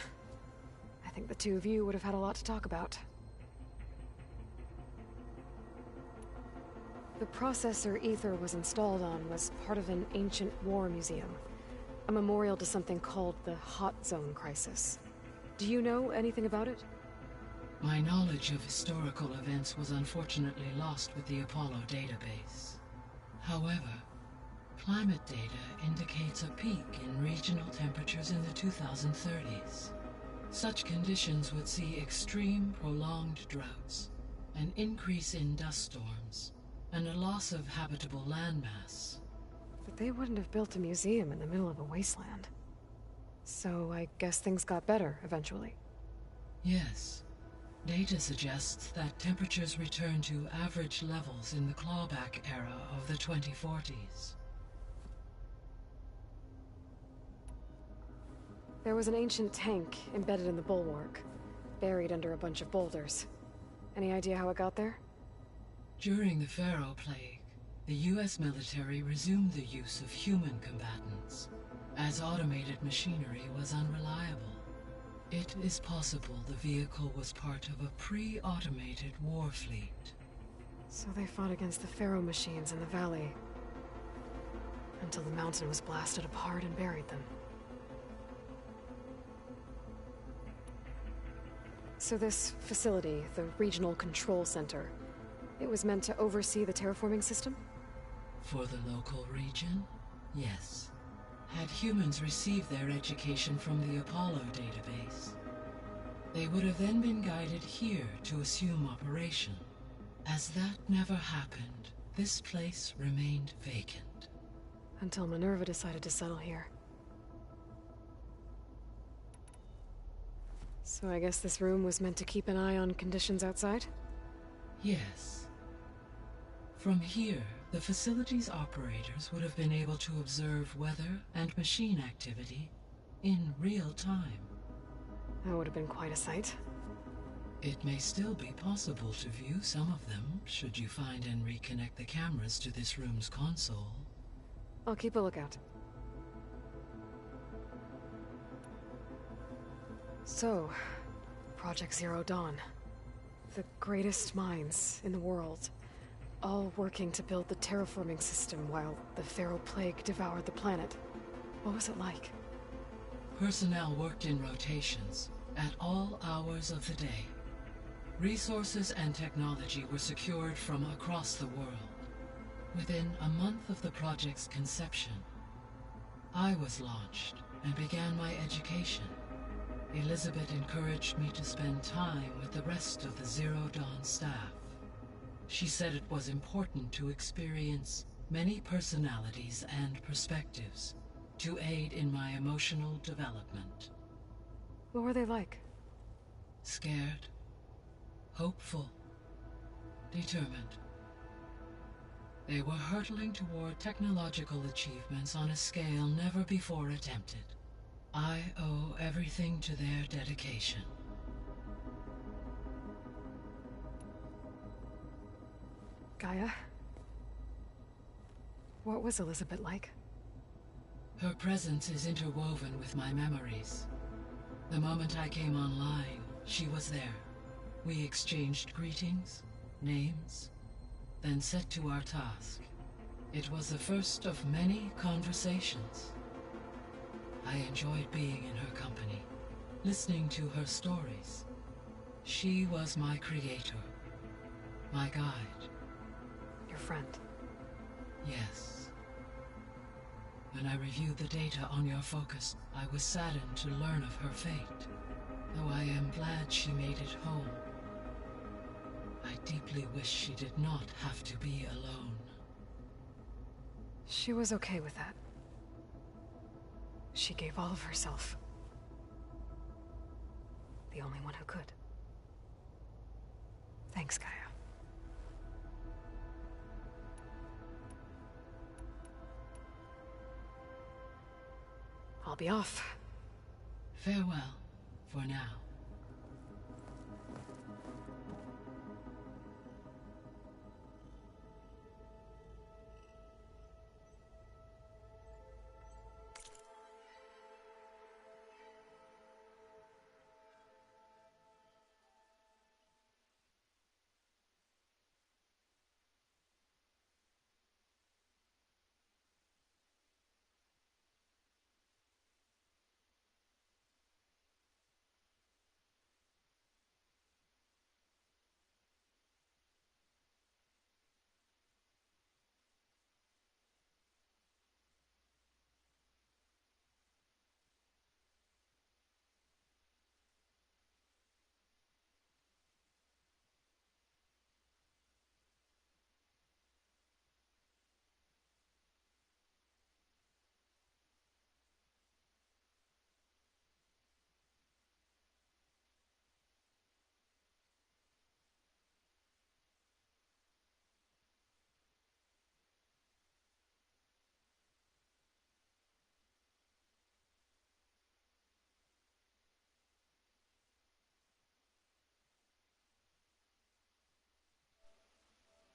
I think the two of you would have had a lot to talk about. The processor AETHER was installed on was part of an ancient war museum. A memorial to something called the Hot Zone Crisis. Do you know anything about it? My knowledge of historical events was unfortunately lost with the Apollo database. However, climate data indicates a peak in regional temperatures in the 2030s. Such conditions would see extreme, prolonged droughts, an increase in dust storms, and a loss of habitable landmass. But they wouldn't have built a museum in the middle of a wasteland. So I guess things got better eventually. Yes. Data suggests that temperatures return to average levels in the clawback era of the 2040s. There was an ancient tank embedded in the bulwark, buried under a bunch of boulders. Any idea how it got there? During the Pharaoh plague, the US military resumed the use of human combatants, as automated machinery was unreliable. It is possible the vehicle was part of a pre-automated war fleet. So they fought against the Pharaoh machines in the valley, until the mountain was blasted apart and buried them. So this facility, the Regional Control Center, it was meant to oversee the terraforming system? For the local region, yes. Had humans received their education from the Apollo database, they would have then been guided here to assume operation. As that never happened, this place remained vacant. Until Minerva decided to settle here. So I guess this room was meant to keep an eye on conditions outside? Yes. From here, the facility's operators would have been able to observe weather and machine activity in real time. That would have been quite a sight. It may still be possible to view some of them, should you find and reconnect the cameras to this room's console. I'll keep a lookout. So, Project Zero Dawn. The greatest minds in the world, all working to build the terraforming system while the Pharaoh Plague devoured the planet. What was it like? Personnel worked in rotations, at all hours of the day. Resources and technology were secured from across the world. Within a month of the project's conception, I was launched and began my education. Elizabeth encouraged me to spend time with the rest of the Zero Dawn staff. She said it was important to experience many personalities and perspectives to aid in my emotional development. What were they like? Scared, hopeful, determined. They were hurtling toward technological achievements on a scale never before attempted. I owe everything to their dedication. Gaia? What was Elizabeth like? Her presence is interwoven with my memories. The moment I came online, she was there. We exchanged greetings, names, then set to our task. It was the first of many conversations. I enjoyed being in her company, listening to her stories. She was my creator, my guide. Your friend? Yes. When I reviewed the data on your focus, I was saddened to learn of her fate, though I am glad she made it home. I deeply wish she did not have to be alone. She was okay with that. She gave all of herself. The only one who could. Thanks, Gaia. I'll be off. Farewell, for now.